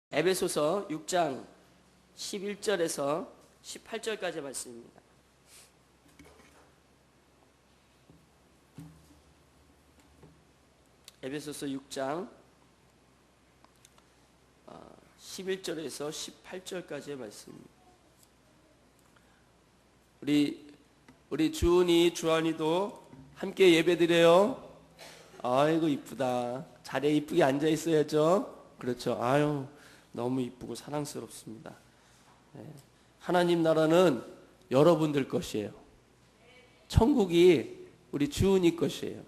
에베소서 6장 11절에서 18절까지 말씀입니다. 에베소서 6장 11절에서 18절까지의 말씀입니다. 우리 주은이, 주한이도 함께 예배드려요. 아이고 이쁘다. 자리에 이쁘게 앉아 있어야죠. 그렇죠. 아유 너무 이쁘고 사랑스럽습니다. 하나님 나라는 여러분들 것이에요. 천국이 우리 주은이 것이에요.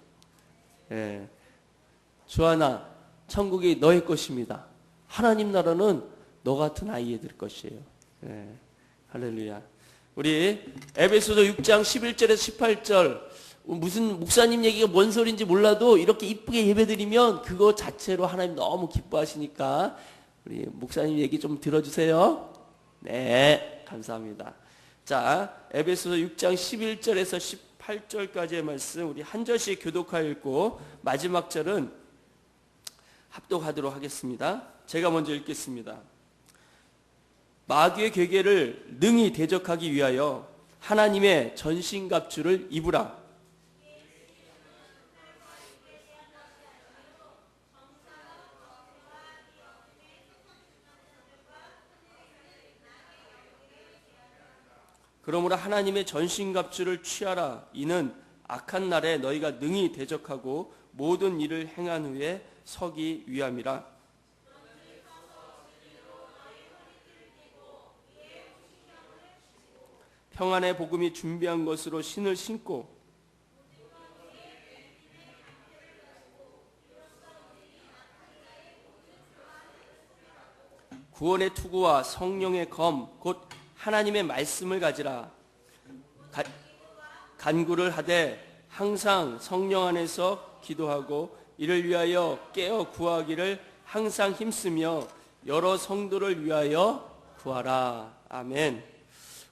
주한아, 천국이 너의 것입니다. 하나님 나라는 너 같은 아이들 것이에요. 할렐루야. 우리 에베소서 6장 11절에서 18절 무슨 목사님 얘기가 뭔 소리인지 몰라도 이렇게 이쁘게 예배드리면 그거 자체로 하나님 너무 기뻐하시니까 우리 목사님 얘기 좀 들어주세요. 네, 감사합니다. 자, 에베소서 6장 11절에서 18절까지의 말씀 우리 한 절씩 교독하여 읽고 마지막 절은 합독하도록 하겠습니다. 제가 먼저 읽겠습니다. 마귀의 괴계를 능히 대적하기 위하여 하나님의 전신갑주를 입으라. 그러므로 하나님의 전신갑주를 취하라. 이는 악한 날에 너희가 능히 대적하고 모든 일을 행한 후에 서기 위함이라. 평안의 복음이 준비한 것으로 신을 신고 구원의 투구와 성령의 검 곧 하나님의 말씀을 가지라. 간구를 하되 항상 성령 안에서 기도하고 이를 위하여 깨어 구하기를 항상 힘쓰며 여러 성도를 위하여 구하라. 아멘.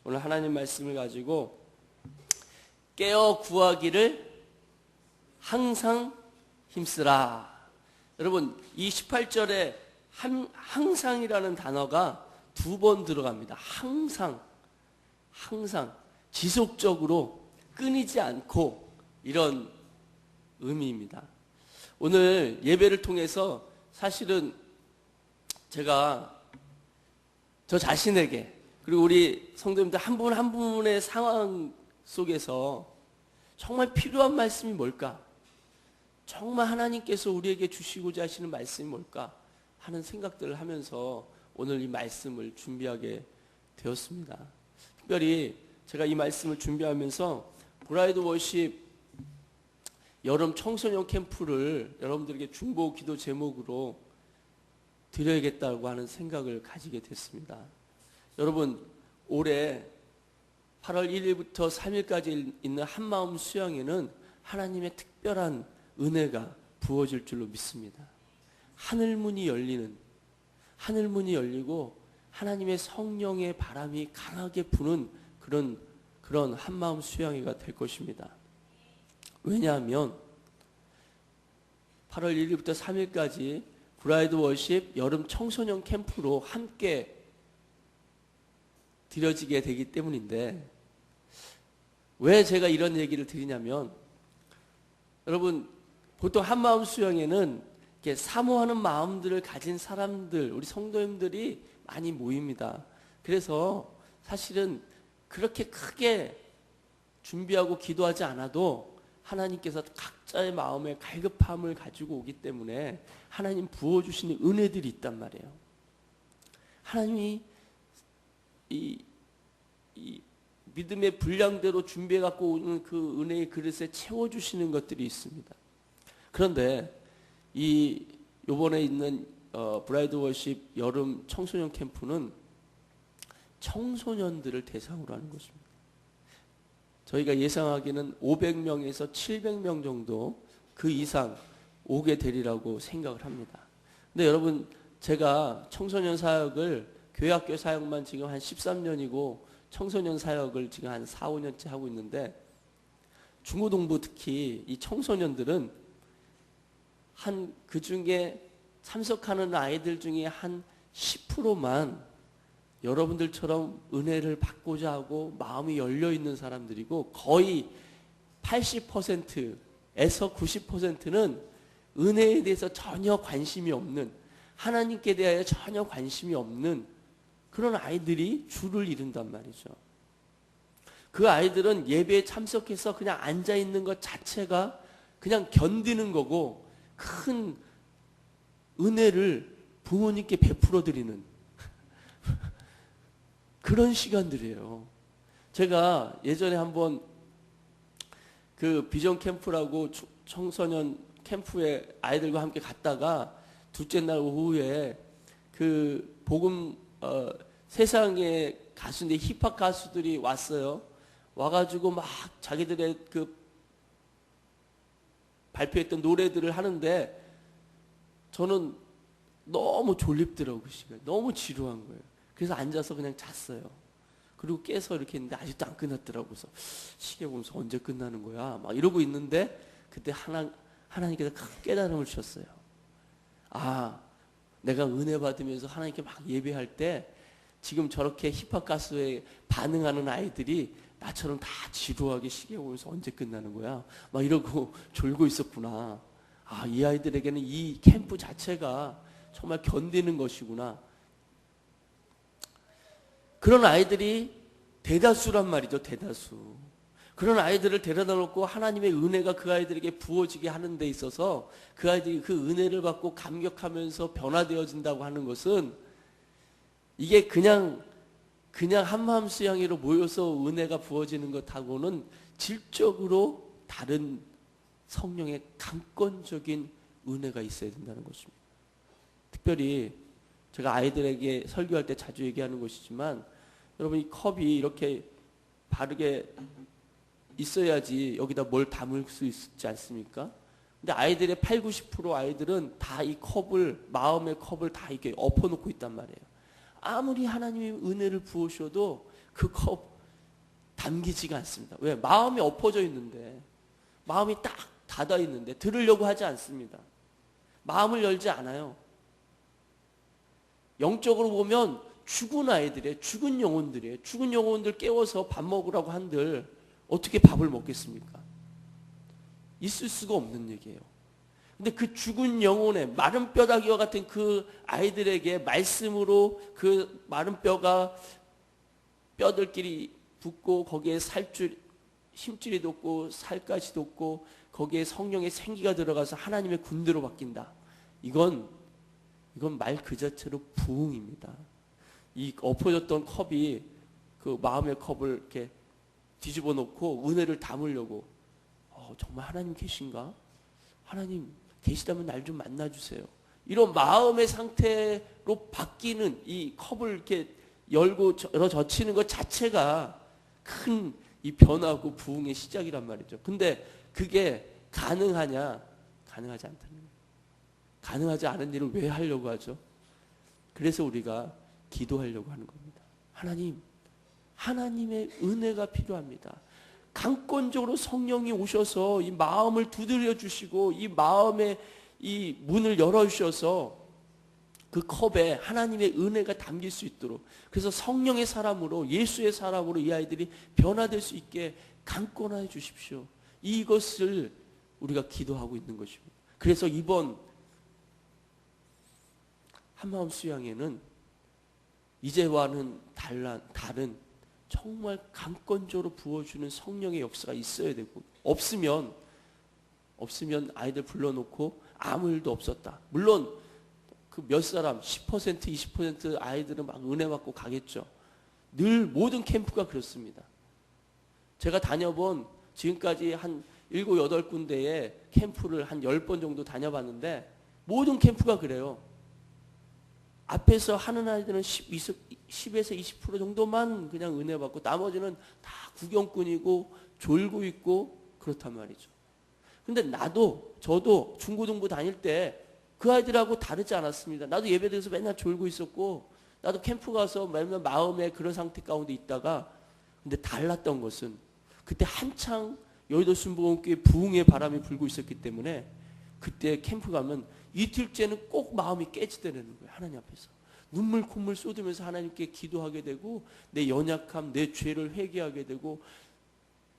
오늘 하나님 말씀을 가지고 깨어 구하기를 항상 힘쓰라. 여러분 이 18절에 항상이라는 단어가 두 번 들어갑니다. 항상 지속적으로 끊이지 않고 이런 의미입니다. 오늘 예배를 통해서 사실은 제가 저 자신에게 그리고 우리 성도님들 한 분 한 분의 상황 속에서 정말 필요한 말씀이 뭘까? 정말 하나님께서 우리에게 주시고자 하시는 말씀이 뭘까? 하는 생각들을 하면서 오늘 이 말씀을 준비하게 되었습니다. 특별히 제가 이 말씀을 준비하면서 브라이드 워십 여름 청소년 캠프를 여러분들에게 중보 기도 제목으로 드려야겠다고 하는 생각을 가지게 됐습니다. 여러분 올해 8월 1일부터 3일까지 있는 한마음 수양에는 하나님의 특별한 은혜가 부어질 줄로 믿습니다. 하늘문이 열리고 하나님의 성령의 바람이 강하게 부는 그런 한마음 수양회가 될 것입니다. 왜냐하면 8월 1일부터 3일까지 브라이드 워십 여름 청소년 캠프로 함께 드려지게 되기 때문인데 왜 제가 이런 얘기를 드리냐면 여러분 보통 한마음 수양회는 이렇게 사모하는 마음들을 가진 사람들, 우리 성도님들이 많이 모입니다. 그래서 사실은 그렇게 크게 준비하고 기도하지 않아도 하나님께서 각자의 마음에 갈급함을 가지고 오기 때문에 하나님 부어주시는 은혜들이 있단 말이에요. 하나님이 이 믿음의 분량대로 준비해갖고 오는 그 은혜의 그릇에 채워주시는 것들이 있습니다. 그런데 요번에 있는 브라이드 워십 여름 청소년 캠프는 청소년들을 대상으로 하는 것입니다. 저희가 예상하기는 500명에서 700명 정도 그 이상 오게 되리라고 생각을 합니다. 근데 여러분 제가 청소년 사역을 교회학교 사역만 지금 한 13년이고 청소년 사역을 지금 한 4, 5년째 하고 있는데 중고등부 특히 이 청소년들은 그 중에 참석하는 아이들 중에 한 10%만 여러분들처럼 은혜를 받고자 하고 마음이 열려 있는 사람들이고, 거의 80%에서 90%는 은혜에 대해서 전혀 관심이 없는, 하나님께 대하여 전혀 관심이 없는 그런 아이들이 주를 이룬단 말이죠. 그 아이들은 예배에 참석해서 그냥 앉아 있는 것 자체가 그냥 견디는 거고, 큰 은혜를 부모님께 베풀어 드리는 그런 시간들이에요. 제가 예전에 한번 그 비전 캠프라고 청소년 캠프에 아이들과 함께 갔다가 둘째 날 오후에 그 복음 세상에 가수인데 힙합 가수들이 왔어요. 와가지고 막 자기들의 그 발표했던 노래들을 하는데 저는 너무 졸립더라고요. 그 시간 너무 지루한 거예요. 그래서 앉아서 그냥 잤어요. 그리고 깨서 이렇게 했는데 아직도 안 끝났더라고요. 그래서 시계 보면서 언제 끝나는 거야? 막 이러고 있는데 그때 하나님께서 큰 깨달음을 주셨어요. 아, 내가 은혜 받으면서 하나님께 막 예배할 때 지금 저렇게 힙합 가수에 반응하는 아이들이 나처럼 다 지루하게 시계 보면서 언제 끝나는 거야? 막 이러고 졸고 있었구나. 아, 이 아이들에게는 이 캠프 자체가 정말 견디는 것이구나. 그런 아이들이 대다수란 말이죠. 대다수. 그런 아이들을 데려다 놓고 하나님의 은혜가 그 아이들에게 부어지게 하는 데 있어서 그 아이들이 그 은혜를 받고 감격하면서 변화되어진다고 하는 것은, 이게 그냥 한마음 수양회로 모여서 은혜가 부어지는 것하고는 질적으로 다른 성령의 강권적인 은혜가 있어야 된다는 것입니다. 특별히 제가 아이들에게 설교할 때 자주 얘기하는 것이지만, 여러분 이 컵이 이렇게 바르게 있어야지 여기다 뭘 담을 수 있지 않습니까? 근데 아이들의 80~90% 아이들은 다 이 컵을, 마음의 컵을 다 이렇게 엎어놓고 있단 말이에요. 아무리 하나님이 은혜를 부으셔도 그 컵 담기지가 않습니다. 왜? 마음이 엎어져 있는데, 마음이 딱 닫아 있는데 들으려고 하지 않습니다. 마음을 열지 않아요. 영적으로 보면 죽은 아이들이에요. 죽은 영혼들이에요. 죽은 영혼들 깨워서 밥 먹으라고 한들 어떻게 밥을 먹겠습니까? 있을 수가 없는 얘기예요. 근데 그 죽은 영혼의 마른 뼈다귀와 같은 그 아이들에게 말씀으로 그 마른 뼈가 뼈들끼리 붙고 거기에 살줄, 힘줄이 돋고 살까지 돋고 거기에 성령의 생기가 들어가서 하나님의 군대로 바뀐다. 이건 말 그 자체로 부흥입니다. 이 엎어졌던 컵이 그 마음의 컵을 이렇게 뒤집어 놓고 은혜를 담으려고, 정말 하나님 계신가? 하나님 계시다면 날 좀 만나주세요. 이런 마음의 상태로 바뀌는 이 컵을 이렇게 열고 젖히는 것 자체가 큰 이 변화고 부흥의 시작이란 말이죠. 근데 그게 가능하냐? 가능하지 않다는 거예요. 가능하지 않은 일을 왜 하려고 하죠? 그래서 우리가 기도하려고 하는 겁니다. 하나님, 하나님의 은혜가 필요합니다. 강권적으로 성령이 오셔서 이 마음을 두드려 주시고 이 마음의 이 문을 열어 주셔서 그 컵에 하나님의 은혜가 담길 수 있도록, 그래서 성령의 사람으로, 예수의 사람으로 이 아이들이 변화될 수 있게 강권하여 주십시오. 이것을 우리가 기도하고 있는 것입니다. 그래서 이번 한마음 수양회는 이제와는 다른 정말 강권적으로 부어주는 성령의 역사가 있어야 되고, 없으면 아이들 불러놓고 아무 일도 없었다. 물론 그 몇 사람 10% 20% 아이들은 막 은혜 받고 가겠죠. 늘 모든 캠프가 그렇습니다. 제가 다녀본 지금까지 한 7, 8군데의 캠프를 한 10번 정도 다녀봤는데 모든 캠프가 그래요. 앞에서 하는 아이들은 10에서 20% 정도만 그냥 은혜 받고 나머지는 다 구경꾼이고 졸고 있고 그렇단 말이죠. 근데 저도 중고등부 다닐 때 그 아이들하고 다르지 않았습니다. 나도 예배드려서 맨날 졸고 있었고, 나도 캠프 가서 맨날 마음의 그런 상태 가운데 있다가, 근데 달랐던 것은 그때 한창 여의도 순복음교회 부흥의 바람이 불고 있었기 때문에 그때 캠프 가면 이틀째는 꼭 마음이 깨지더라는 거예요. 하나님 앞에서. 눈물 콧물 쏟으면서 하나님께 기도하게 되고 내 연약함, 내 죄를 회개하게 되고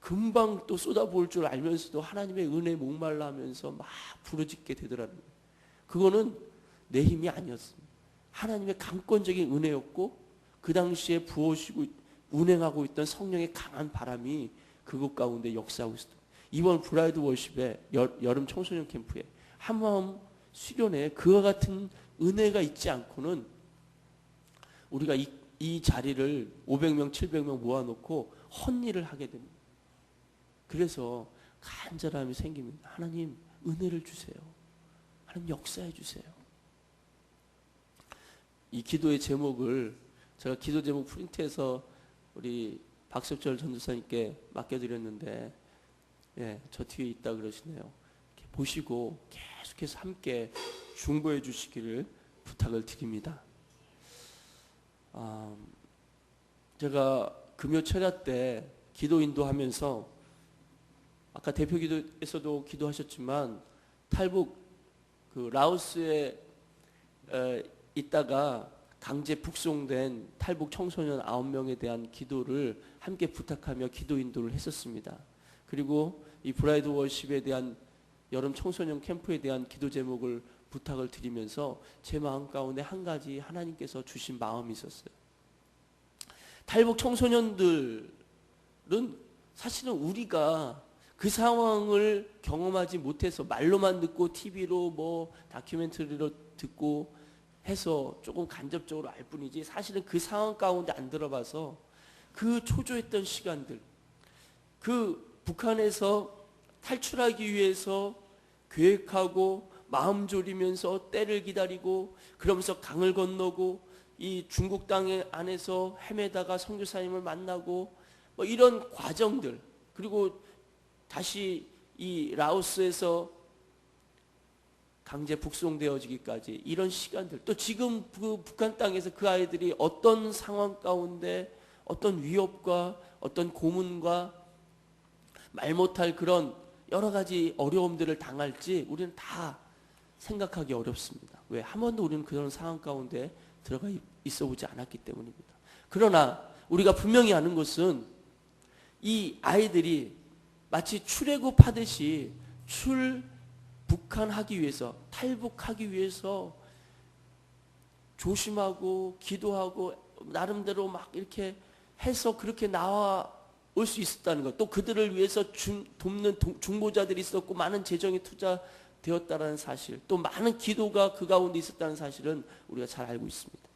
금방 또 쏟아부을 줄 알면서도 하나님의 은혜에 목말라 하면서 막 부르짖게 되더라는 거예요. 그거는 내 힘이 아니었습니다. 하나님의 강권적인 은혜였고 그 당시에 부어오시고 운행하고 있던 성령의 강한 바람이 그곳 가운데 역사하고 있었다. 이번 브라이드 워십의 여름 청소년 캠프에 한마음 수련회 그와 같은 은혜가 있지 않고는 우리가 이 자리를 500명, 700명 모아놓고 헛일을 하게 됩니다. 그래서 간절함이 생깁니다. 하나님 은혜를 주세요. 하나님 역사해 주세요. 이 기도의 제목을 제가 기도 제목 프린트해서 우리 박석철 전도사님께 맡겨드렸는데 저 뒤에 있다 그러시네요. 이렇게 보시고 계속해서 함께 중보해 주시기를 부탁을 드립니다. 제가 금요 철야 때 기도 인도하면서 아까 대표 기도에서도 기도하셨지만 탈북 그 라오스에 있다가 강제 북송된 탈북 청소년 9명에 대한 기도를 함께 부탁하며 기도 인도를 했었습니다. 그리고 이 브라이드 워십에 대한 여름 청소년 캠프에 대한 기도 제목을 부탁을 드리면서 제 마음 가운데 한 가지 하나님께서 주신 마음이 있었어요. 탈북 청소년들은 사실은 우리가 그 상황을 경험하지 못해서 말로만 듣고 TV로 뭐 다큐멘터리로 듣고 해서 조금 간접적으로 알 뿐이지 사실은 그 상황 가운데 안 들어봐서 그 초조했던 시간들, 그 북한에서 탈출하기 위해서 계획하고 마음 졸이면서 때를 기다리고 그러면서 강을 건너고 이 중국 땅 안에서 헤매다가 선교사님을 만나고 뭐 이런 과정들, 그리고 다시 이 라오스에서 강제 북송되어지기까지 이런 시간들, 또 지금 그 북한 땅에서 그 아이들이 어떤 상황 가운데 어떤 위협과 어떤 고문과 말 못할 그런 여러 가지 어려움들을 당할지 우리는 다 생각하기 어렵습니다. 왜? 한 번도 우리는 그런 상황 가운데 들어가 있어 보지 않았기 때문입니다. 그러나 우리가 분명히 아는 것은 이 아이들이 마치 출애굽하듯이 북한하기 위해서, 탈북하기 위해서 조심하고 기도하고 나름대로 막 이렇게 해서 그렇게 나와 올 수 있었다는 것, 또 그들을 위해서 돕는 중보자들이 있었고 많은 재정이 투자되었다는 사실, 또 많은 기도가 그 가운데 있었다는 사실은 우리가 잘 알고 있습니다.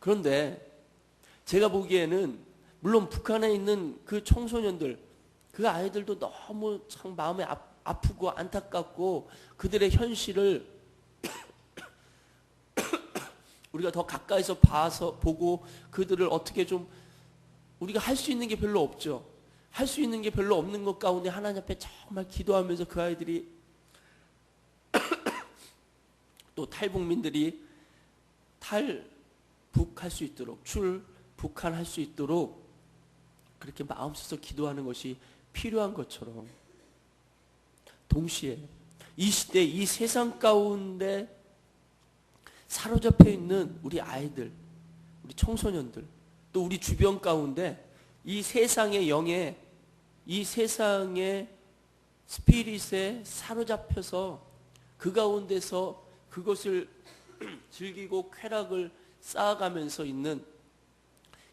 그런데 제가 보기에는 물론 북한에 있는 그 청소년들, 그 아이들도 너무 참 마음이 아프고 안타깝고 그들의 현실을 우리가 더 가까이서 보고 그들을 어떻게 좀 우리가 할 수 있는 게 별로 없죠. 할 수 있는 게 별로 없는 것 가운데 하나님 앞에 정말 기도하면서 그 아이들이 또 탈북민들이 탈북할 수 있도록, 출북한할 수 있도록 그렇게 마음 써서 기도하는 것이 필요한 것처럼 동시에 이 시대, 이 세상 가운데 사로잡혀 있는 우리 아이들, 우리 청소년들, 또 우리 주변 가운데 이 세상의 영에, 이 세상의 스피릿에 사로잡혀서 그 가운데서 그것을 즐기고 쾌락을 쌓아가면서 있는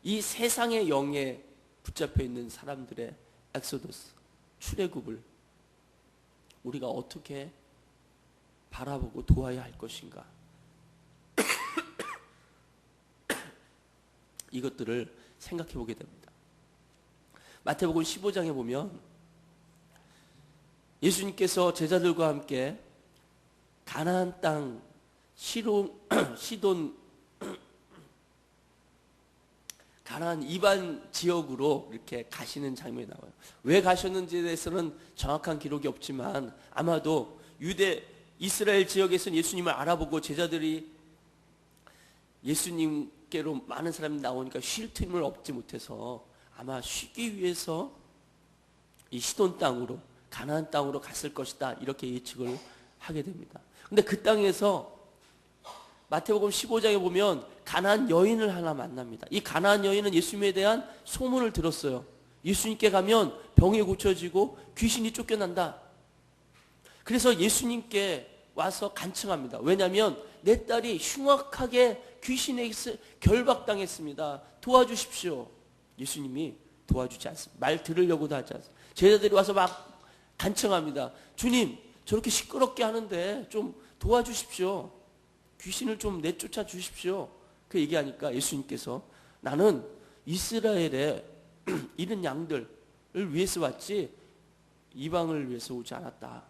이 세상의 영에 붙잡혀 있는 사람들의 엑소더스, 출애굽을 우리가 어떻게 바라보고 도와야 할 것인가? 이것들을 생각해 보게 됩니다. 마태복음 15장에 보면 예수님께서 제자들과 함께 가나안 땅 시돈 가나안 이방 지역으로 이렇게 가시는 장면이 나와요. 왜 가셨는지에 대해서는 정확한 기록이 없지만 아마도 유대 이스라엘 지역에서는 예수님을 알아보고 제자들이 예수님께로 많은 사람이 나오니까 쉴 틈을 얻지 못해서 아마 쉬기 위해서 이 시돈 땅으로, 가나안 땅으로 갔을 것이다, 이렇게 예측을 하게 됩니다. 근데 그 땅에서 마태복음 15장에 보면 가나안 여인을 하나 만납니다. 이 가나안 여인은 예수님에 대한 소문을 들었어요. 예수님께 가면 병이 고쳐지고 귀신이 쫓겨난다. 그래서 예수님께 와서 간청합니다. 왜냐하면 내 딸이 흉악하게 귀신에 결박당했습니다. 도와주십시오. 예수님이 도와주지 않습니다. 말 들으려고도 하지 않습니다. 제자들이 와서 막 간청합니다. 주님, 저렇게 시끄럽게 하는데 좀 도와주십시오. 귀신을 좀 내쫓아 주십시오. 그 얘기하니까 예수님께서 나는 이스라엘의 잃은 양들을 위해서 왔지 이방을 위해서 오지 않았다.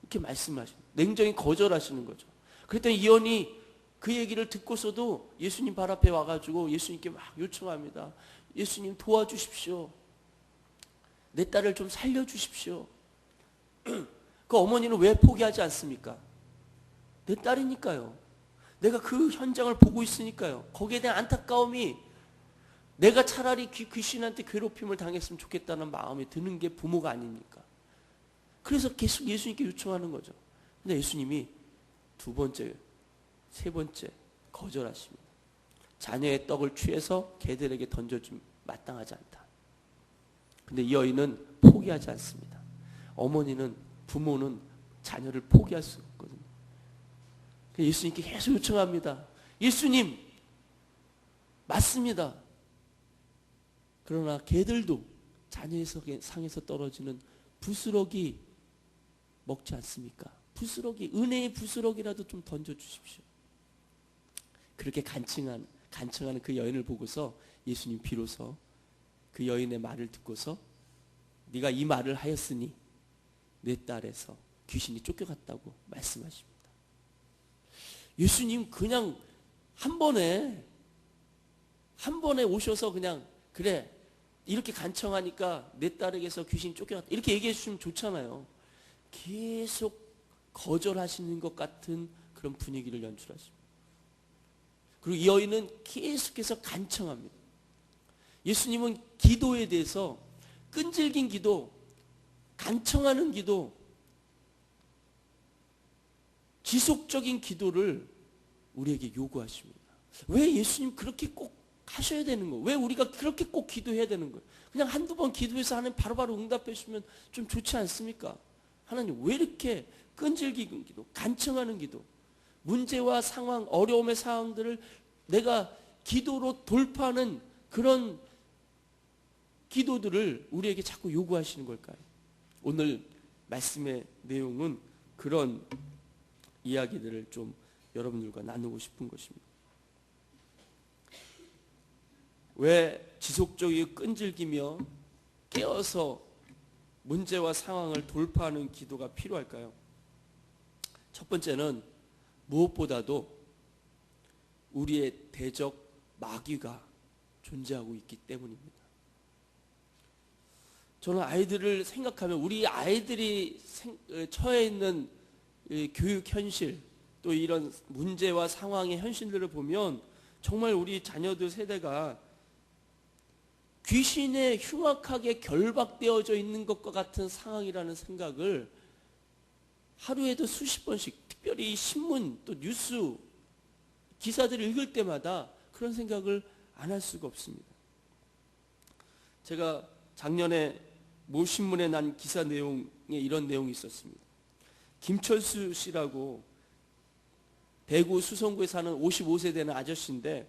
이렇게 말씀하십니다. 냉정히 거절하시는 거죠. 그랬더니 이 여인이 그 얘기를 듣고서도 예수님 발 앞에 와가지고 예수님께 막 요청합니다. 예수님 도와주십시오. 내 딸을 좀 살려주십시오. 그 어머니는 왜 포기하지 않습니까? 내 딸이니까요. 내가 그 현장을 보고 있으니까요. 거기에 대한 안타까움이 내가 차라리 귀신한테 괴롭힘을 당했으면 좋겠다는 마음이 드는 게 부모가 아닙니까? 그래서 계속 예수님께 요청하는 거죠. 근데 예수님이 두 번째, 세 번째 거절하십니다. 자녀의 떡을 취해서 개들에게 던져주면 마땅하지 않다. 근데 이 여인은 포기하지 않습니다. 어머니는, 부모는 자녀를 포기할 수 없거든요. 예수님께 계속 요청합니다. 예수님, 맞습니다. 그러나 개들도 자녀의 상에서 떨어지는 부스러기 먹지 않습니까? 부스러기, 은혜의 부스러기라도 좀 던져주십시오. 그렇게 간청하는 그 여인을 보고서 예수님 비로소 그 여인의 말을 듣고서 네가 이 말을 하였으니 내 딸에서 귀신이 쫓겨갔다고 말씀하십니다. 예수님 그냥 한 번에 오셔서 그냥 그래 이렇게 간청하니까 내 딸에게서 귀신이 쫓겨났다 이렇게 얘기해 주시면 좋잖아요. 계속 거절하시는 것 같은 그런 분위기를 연출하십니다. 그리고 이 여인은 계속해서 간청합니다. 예수님은 기도에 대해서 끈질긴 기도, 간청하는 기도, 지속적인 기도를 우리에게 요구하십니다. 왜 예수님 그렇게 꼭 하셔야 되는 거예요? 왜 우리가 그렇게 꼭 기도해야 되는 거예요? 그냥 한두 번 기도해서 하나님 바로바로 응답해 주시면 좀 좋지 않습니까? 하나님 왜 이렇게 끈질긴 기도, 간청하는 기도, 문제와 상황, 어려움의 상황들을 내가 기도로 돌파하는 그런 기도들을 우리에게 자꾸 요구하시는 걸까요? 오늘 말씀의 내용은 그런 이야기들을 좀 여러분들과 나누고 싶은 것입니다. 왜 지속적이고 끈질기며 깨어서 문제와 상황을 돌파하는 기도가 필요할까요? 첫 번째는 무엇보다도 우리의 대적 마귀가 존재하고 있기 때문입니다. 저는 아이들을 생각하면 우리 아이들이 처해 있는 교육 현실 또 이런 문제와 상황의 현실들을 보면 정말 우리 자녀들 세대가 귀신에 흉악하게 결박되어져 있는 것과 같은 상황이라는 생각을 하루에도 수십 번씩 특별히 신문 또 뉴스 기사들을 읽을 때마다 그런 생각을 안 할 수가 없습니다. 제가 작년에 모 신문에 난 기사 내용에 이런 내용이 있었습니다. 김철수 씨라고 대구 수성구에 사는 55세 되는 아저씨인데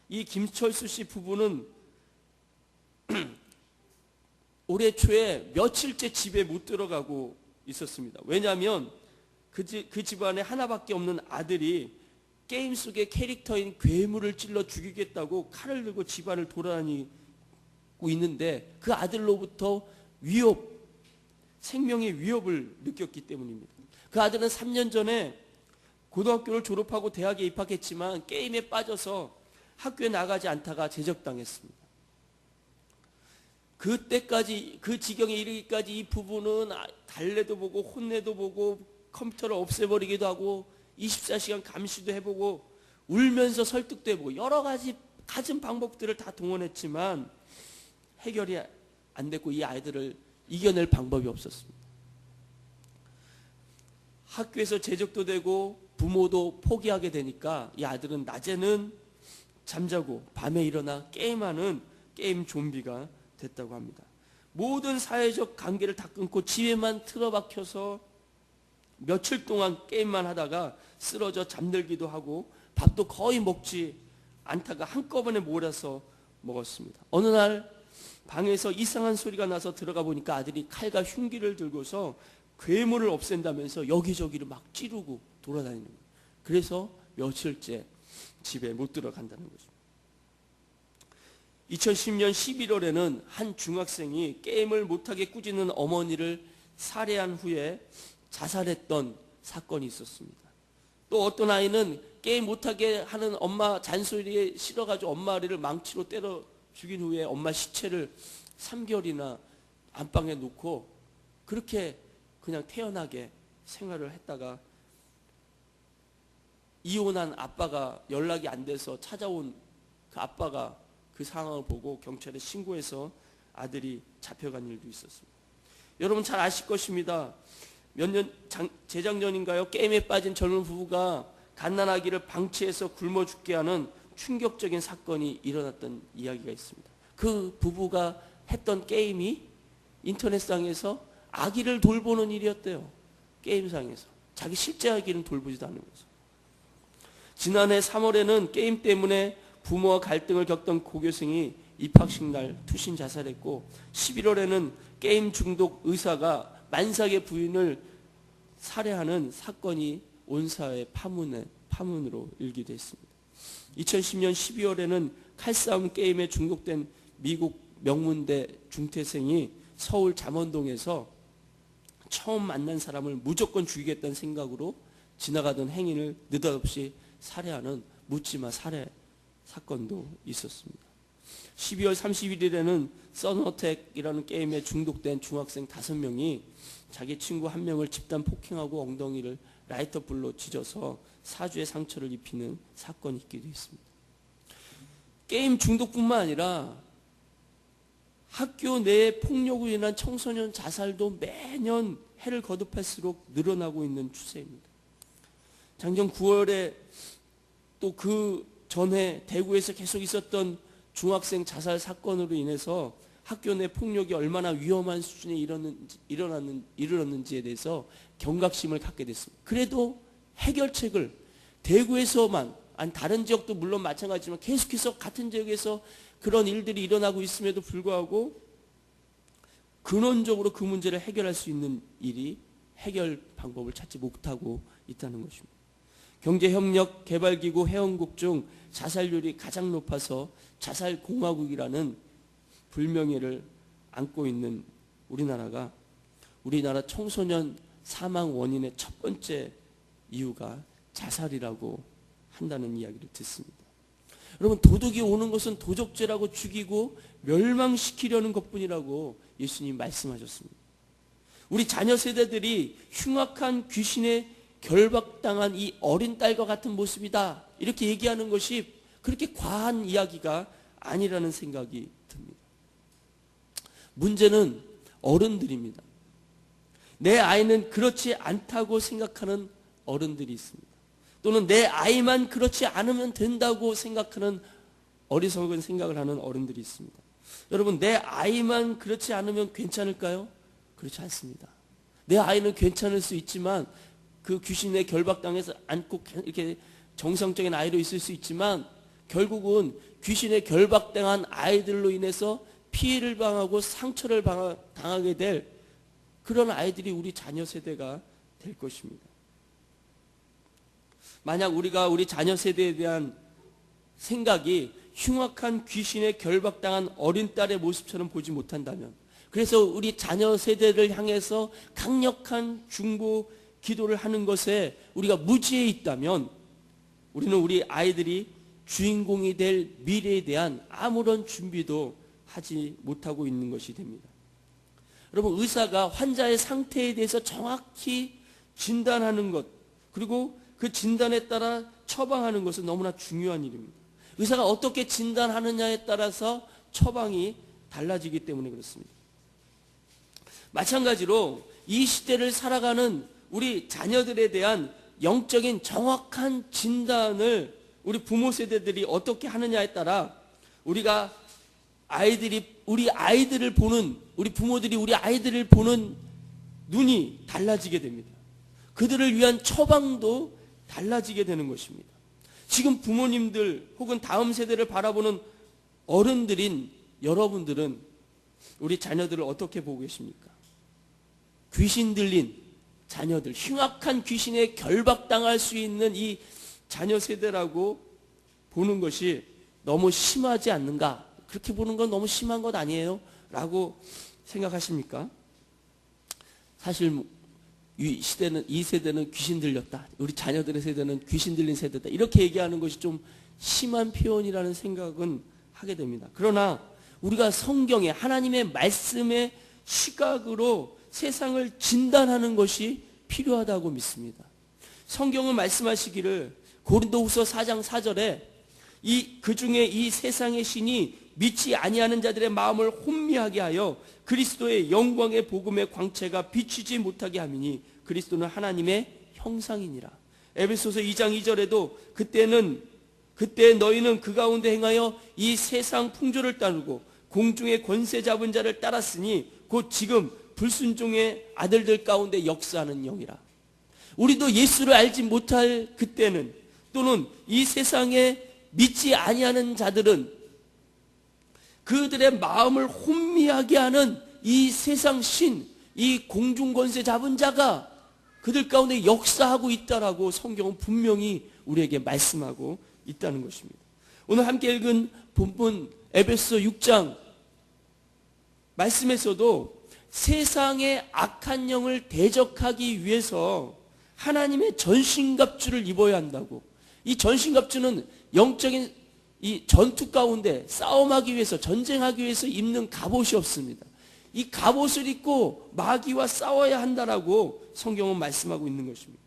이 김철수 씨 부부는 올해 초에 며칠째 집에 못 들어가고 있었습니다. 왜냐하면 그 집안에 하나밖에 없는 아들이 게임 속의 캐릭터인 괴물을 찔러 죽이겠다고 칼을 들고 집안을 돌아다니고 있는데 그 아들로부터 위협, 생명의 위협을 느꼈기 때문입니다. 그 아들은 3년 전에 고등학교를 졸업하고 대학에 입학했지만 게임에 빠져서 학교에 나가지 않다가 제적당했습니다. 그때까지 그 지경에 이르기까지 이 부부는 달래도 보고 혼내도 보고 컴퓨터를 없애버리기도 하고 24시간 감시도 해보고 울면서 설득도 해보고 여러 가지 갖은 방법들을 다 동원했지만 해결이 안 됐고 이 아이들을 이겨낼 방법이 없었습니다. 학교에서 제적도 되고 부모도 포기하게 되니까 이 아들은 낮에는 잠자고 밤에 일어나 게임하는 게임 좀비가 됐다고 합니다. 모든 사회적 관계를 다 끊고 집에만 틀어박혀서 며칠 동안 게임만 하다가 쓰러져 잠들기도 하고 밥도 거의 먹지 않다가 한꺼번에 몰아서 먹었습니다. 어느 날 방에서 이상한 소리가 나서 들어가 보니까 아들이 칼과 흉기를 들고서 괴물을 없앤다면서 여기저기를 막 찌르고 돌아다니는 거예요. 그래서 며칠째 집에 못 들어간다는 거죠. 2010년 11월에는 한 중학생이 게임을 못하게 꾸짖는 어머니를 살해한 후에 자살했던 사건이 있었습니다. 또 어떤 아이는 게임 못하게 하는 엄마 잔소리에 싫어가지고 엄마를 망치로 때려 죽인 후에 엄마 시체를 3개월이나 안방에 놓고 그렇게 그냥 태연하게 생활을 했다가 이혼한 아빠가 연락이 안 돼서 찾아온 그 아빠가 그 상황을 보고 경찰에 신고해서 아들이 잡혀간 일도 있었습니다. 여러분 잘 아실 것입니다. 재작년인가요? 게임에 빠진 젊은 부부가 갓난아기를 방치해서 굶어 죽게 하는 충격적인 사건이 일어났던 이야기가 있습니다. 그 부부가 했던 게임이 인터넷상에서 아기를 돌보는 일이었대요. 게임상에서. 자기 실제 아기는 돌보지도 않으면서. 지난해 3월에는 게임 때문에 부모와 갈등을 겪던 고교생이 입학식 날 투신 자살했고 11월에는 게임 중독 의사가 만삭의 부인을 살해하는 사건이 온 사회 파문으로 일기도 했습니다. 2010년 12월에는 칼싸움 게임에 중독된 미국 명문대 중퇴생이 서울 잠원동에서 처음 만난 사람을 무조건 죽이겠다는 생각으로 지나가던 행인을 느닷없이 살해하는 묻지마 살해 사건도 있었습니다. 12월 31일에는 썬어택이라는 게임에 중독된 중학생 5명이 자기 친구 1명을 집단 폭행하고 엉덩이를 라이터불로 찢어서 사주에 상처를 입히는 사건이 있기도 했습니다. 게임 중독뿐만 아니라 학교 내 폭력으로 인한 청소년 자살도 매년 해를 거듭할수록 늘어나고 있는 추세입니다. 작년 9월에 또 그 전에 대구에서 계속 있었던 중학생 자살 사건으로 인해서 학교 내 폭력이 얼마나 위험한 수준에 이르렀는지에 대해서 경각심을 갖게 됐습니다. 그래도 해결책을 대구에서만, 아니 다른 지역도 물론 마찬가지지만 계속해서 같은 지역에서 그런 일들이 일어나고 있음에도 불구하고 근원적으로 그 문제를 해결할 수 있는 일이 해결 방법을 찾지 못하고 있다는 것입니다. 경제협력개발기구 회원국 중 자살률이 가장 높아서 자살공화국이라는 불명예를 안고 있는 우리나라가 우리나라 청소년 사망 원인의 첫 번째 이유가 자살이라고 한다는 이야기를 듣습니다. 여러분 도둑이 오는 것은 도적질하고 죽이고 멸망시키려는 것뿐이라고 예수님 말씀하셨습니다. 우리 자녀 세대들이 흉악한 귀신에 결박당한 이 어린 딸과 같은 모습이다 이렇게 얘기하는 것이 그렇게 과한 이야기가 아니라는 생각이 듭니다. 문제는 어른들입니다. 내 아이는 그렇지 않다고 생각하는 어른들이 있습니다. 또는 내 아이만 그렇지 않으면 된다고 생각하는 어리석은 생각을 하는 어른들이 있습니다. 여러분 내 아이만 그렇지 않으면 괜찮을까요? 그렇지 않습니다. 내 아이는 괜찮을 수 있지만 그 귀신에 결박당해서 않고 이렇게 정상적인 아이로 있을 수 있지만 결국은 귀신에 결박당한 아이들로 인해서 피해를 당하고 상처를 당하게 될 그런 아이들이 우리 자녀 세대가 될 것입니다. 만약 우리가 우리 자녀 세대에 대한 생각이 흉악한 귀신에 결박당한 어린 딸의 모습처럼 보지 못한다면, 그래서 우리 자녀 세대를 향해서 강력한 중보 기도를 하는 것에 우리가 무지해 있다면 우리는 우리 아이들이 주인공이 될 미래에 대한 아무런 준비도 하지 못하고 있는 것이 됩니다. 여러분 의사가 환자의 상태에 대해서 정확히 진단하는 것 그리고 그 진단에 따라 처방하는 것은 너무나 중요한 일입니다. 의사가 어떻게 진단하느냐에 따라서 처방이 달라지기 때문에 그렇습니다. 마찬가지로 이 시대를 살아가는 우리 자녀들에 대한 영적인 정확한 진단을 우리 부모 세대들이 어떻게 하느냐에 따라 우리가 우리 아이들을 보는, 우리 부모들이 우리 아이들을 보는 눈이 달라지게 됩니다. 그들을 위한 처방도 달라지게 되는 것입니다. 지금 부모님들 혹은 다음 세대를 바라보는 어른들인 여러분들은 우리 자녀들을 어떻게 보고 계십니까? 귀신 들린 자녀들, 흉악한 귀신에 결박당할 수 있는 이 자녀 세대라고 보는 것이 너무 심하지 않는가? 그렇게 보는 건 너무 심한 것 아니에요? 라고 생각하십니까? 사실 이 세대는 귀신 들렸다. 우리 자녀들의 세대는 귀신 들린 세대다. 이렇게 얘기하는 것이 좀 심한 표현이라는 생각은 하게 됩니다. 그러나 우리가 성경에 하나님의 말씀의 시각으로 세상을 진단하는 것이 필요하다고 믿습니다. 성경은 말씀하시기를 고린도후서 4장 4절에 그 중에 이 세상의 신이 믿지 아니하는 자들의 마음을 혼미하게 하여 그리스도의 영광의 복음의 광채가 비추지 못하게 함이니 그리스도는 하나님의 형상이니라. 에베소서 2장 2절에도 그때 너희는 그 가운데 행하여 이 세상 풍조를 따르고 공중의 권세 잡은 자를 따랐으니 곧 지금 불순종의 아들들 가운데 역사하는 영이라. 우리도 예수를 알지 못할 그때는, 또는 이 세상에 믿지 아니하는 자들은 그들의 마음을 혼미하게 하는 이 세상 신, 이 공중 권세 잡은 자가 그들 가운데 역사하고 있다라고 성경은 분명히 우리에게 말씀하고 있다는 것입니다. 오늘 함께 읽은 본문 에베소 6장 말씀에서도 세상의 악한 영을 대적하기 위해서 하나님의 전신갑주를 입어야 한다고. 이 전신갑주는 영적인 이 전투 가운데 싸움하기 위해서, 전쟁하기 위해서 입는 갑옷이 없습니다. 이 갑옷을 입고 마귀와 싸워야 한다라고 성경은 말씀하고 있는 것입니다.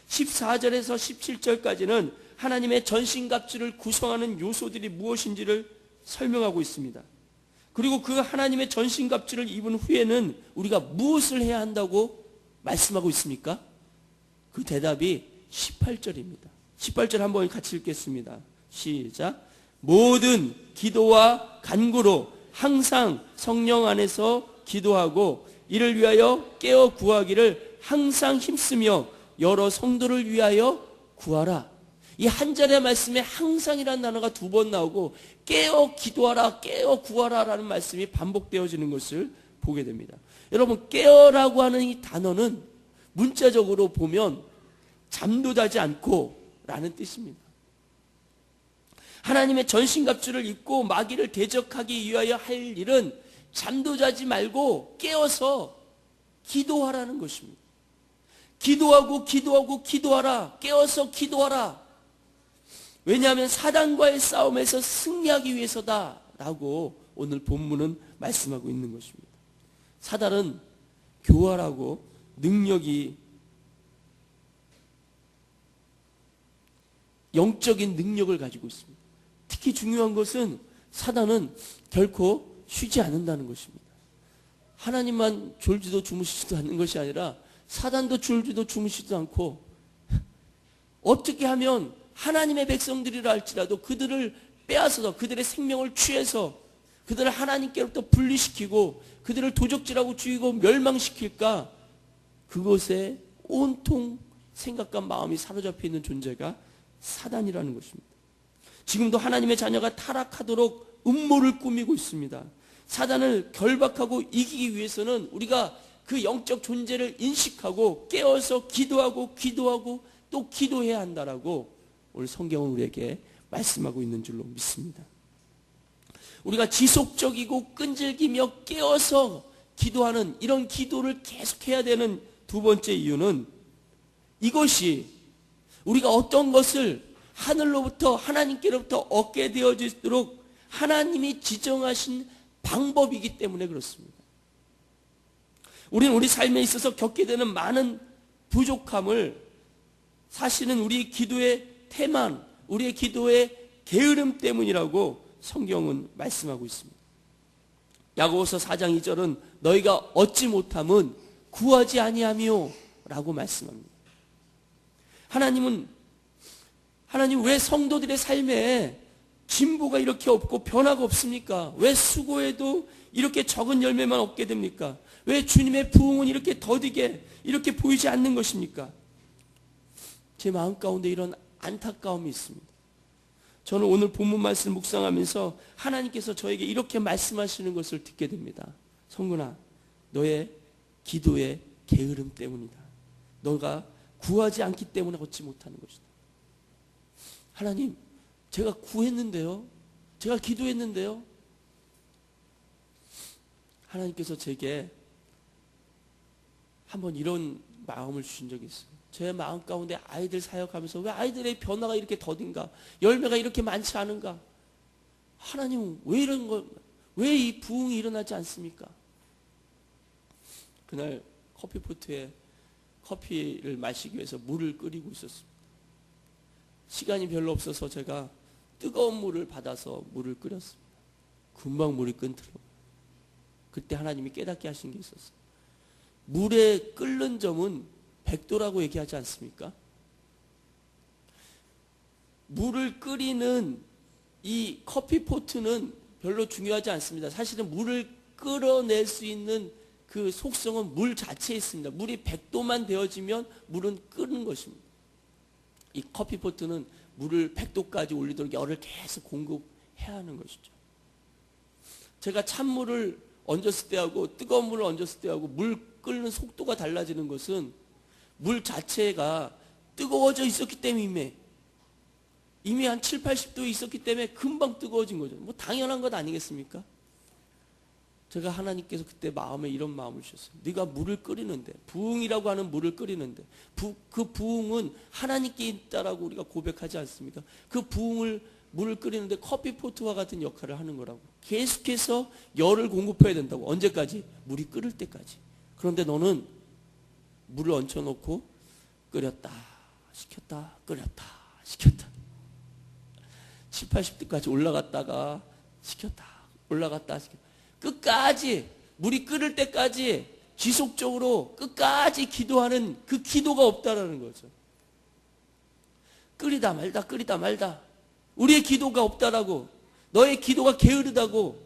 14절에서 17절까지는 하나님의 전신갑주를 구성하는 요소들이 무엇인지를 설명하고 있습니다. 그리고 그 하나님의 전신갑주를 입은 후에는 우리가 무엇을 해야 한다고 말씀하고 있습니까? 그 대답이 18절입니다. 18절 한번 같이 읽겠습니다. 시작. 모든 기도와 간구로 항상 성령 안에서 기도하고 이를 위하여 깨어 구하기를 항상 힘쓰며 여러 성도를 위하여 구하라. 이 한 절의 말씀에 항상이라는 단어가 2번 나오고 깨어 기도하라, 깨어 구하라라는 말씀이 반복되어지는 것을 보게 됩니다. 여러분, 깨어라고 하는 이 단어는 문자적으로 보면 잠도 자지 않고 라는 뜻입니다. 하나님의 전신갑주를 입고 마귀를 대적하기 위하여 할 일은 잠도 자지 말고 깨어서 기도하라는 것입니다. 기도하고 기도하라. 깨어서 기도하라. 왜냐하면 사단과의 싸움에서 승리하기 위해서다라고 오늘 본문은 말씀하고 있는 것입니다. 사단은 교활하고 영적인 능력을 가지고 있습니다. 특히 중요한 것은 사단은 결코 쉬지 않는다는 것입니다. 하나님만 졸지도 주무시지도 않는 것이 아니라 사단도 졸지도 주무시지도 않고 어떻게 하면 하나님의 백성들이라 할지라도 그들을 빼앗아서 그들의 생명을 취해서 그들을 하나님께로부터 분리시키고 그들을 도적질하고 죽이고 멸망시킬까, 그것에 온통 생각과 마음이 사로잡혀 있는 존재가 사단이라는 것입니다. 지금도 하나님의 자녀가 타락하도록 음모를 꾸미고 있습니다. 사단을 결박하고 이기기 위해서는 우리가 그 영적 존재를 인식하고 깨어서 기도하고 또 기도해야 한다라고 오늘 성경은 우리에게 말씀하고 있는 줄로 믿습니다. 우리가 지속적이고 끈질기며 깨어서 기도하는 이런 기도를 계속해야 되는 2번째 이유는 이것이 우리가 어떤 것을 하늘로부터 하나님께로부터 얻게 되어지도록 하나님이 지정하신 방법이기 때문에 그렇습니다. 우리는 우리 삶에 있어서 겪게 되는 많은 부족함을 사실은 우리 기도의 태만, 우리의 기도의 게으름 때문이라고 성경은 말씀하고 있습니다. 야고보서 4장 2절은 너희가 얻지 못함은 구하지 아니하며 라고 말씀합니다. 하나님 왜 성도들의 삶에 진보가 이렇게 없고 변화가 없습니까? 왜 수고해도 이렇게 적은 열매만 얻게 됩니까? 왜 주님의 부흥은 이렇게 더디게 이렇게 보이지 않는 것입니까? 제 마음 가운데 이런 안타까움이 있습니다. 저는 오늘 본문 말씀 묵상하면서 하나님께서 저에게 이렇게 말씀하시는 것을 듣게 됩니다. 성근아, 너의 기도의 게으름 때문이다. 너가 구하지 않기 때문에 얻지 못하는 것이다. 하나님, 제가 구했는데요. 제가 기도했는데요. 하나님께서 제게 한번 이런 마음을 주신 적이 있어요. 제 마음 가운데 아이들 사역하면서 왜 아이들의 변화가 이렇게 더딘가? 열매가 이렇게 많지 않은가? 하나님은 왜 이런 걸, 왜 이 부흥이 일어나지 않습니까? 그날 커피포트에 커피를 마시기 위해서 물을 끓이고 있었습니다. 시간이 별로 없어서 제가 뜨거운 물을 받아서 물을 끓였습니다. 금방 물이 끓더라고요. 그때 하나님이 깨닫게 하신 게 있었어요. 물에 끓는 점은 100도라고 얘기하지 않습니까? 물을 끓이는 이 커피포트는 별로 중요하지 않습니다. 사실은 물을 끓여낼 수 있는 그 속성은 물 자체에 있습니다. 물이 100도만 되어지면 물은 끓는 것입니다. 이 커피포트는 물을 100도까지 올리도록 열을 계속 공급해야 하는 것이죠. 제가 찬물을 얹었을 때하고 뜨거운 물을 얹었을 때하고 물 끓는 속도가 달라지는 것은 물 자체가 뜨거워져 있었기 때문에 이미 한 7, 80도에 있었기 때문에 금방 뜨거워진 거죠. 뭐 당연한 것 아니겠습니까? 제가 하나님께서 그때 마음에 이런 마음을 주셨어요. 네가 물을 끓이는데, 부흥이라고 하는 물을 끓이는데 그 부흥은 하나님께 있다라고 우리가 고백하지 않습니까? 그 부흥을 물을 끓이는데 커피포트와 같은 역할을 하는 거라고. 계속해서 열을 공급해야 된다고. 언제까지? 물이 끓을 때까지. 그런데 너는 물을 얹혀놓고 끓였다 식혔다 끓였다 식혔다 7, 80도까지 올라갔다가 식혔다 올라갔다 식혔다 끝까지 물이 끓을 때까지 지속적으로 끝까지 기도하는 그 기도가 없다라는 거죠. 끓이다 말다 우리의 기도가 없다라고, 너의 기도가 게으르다고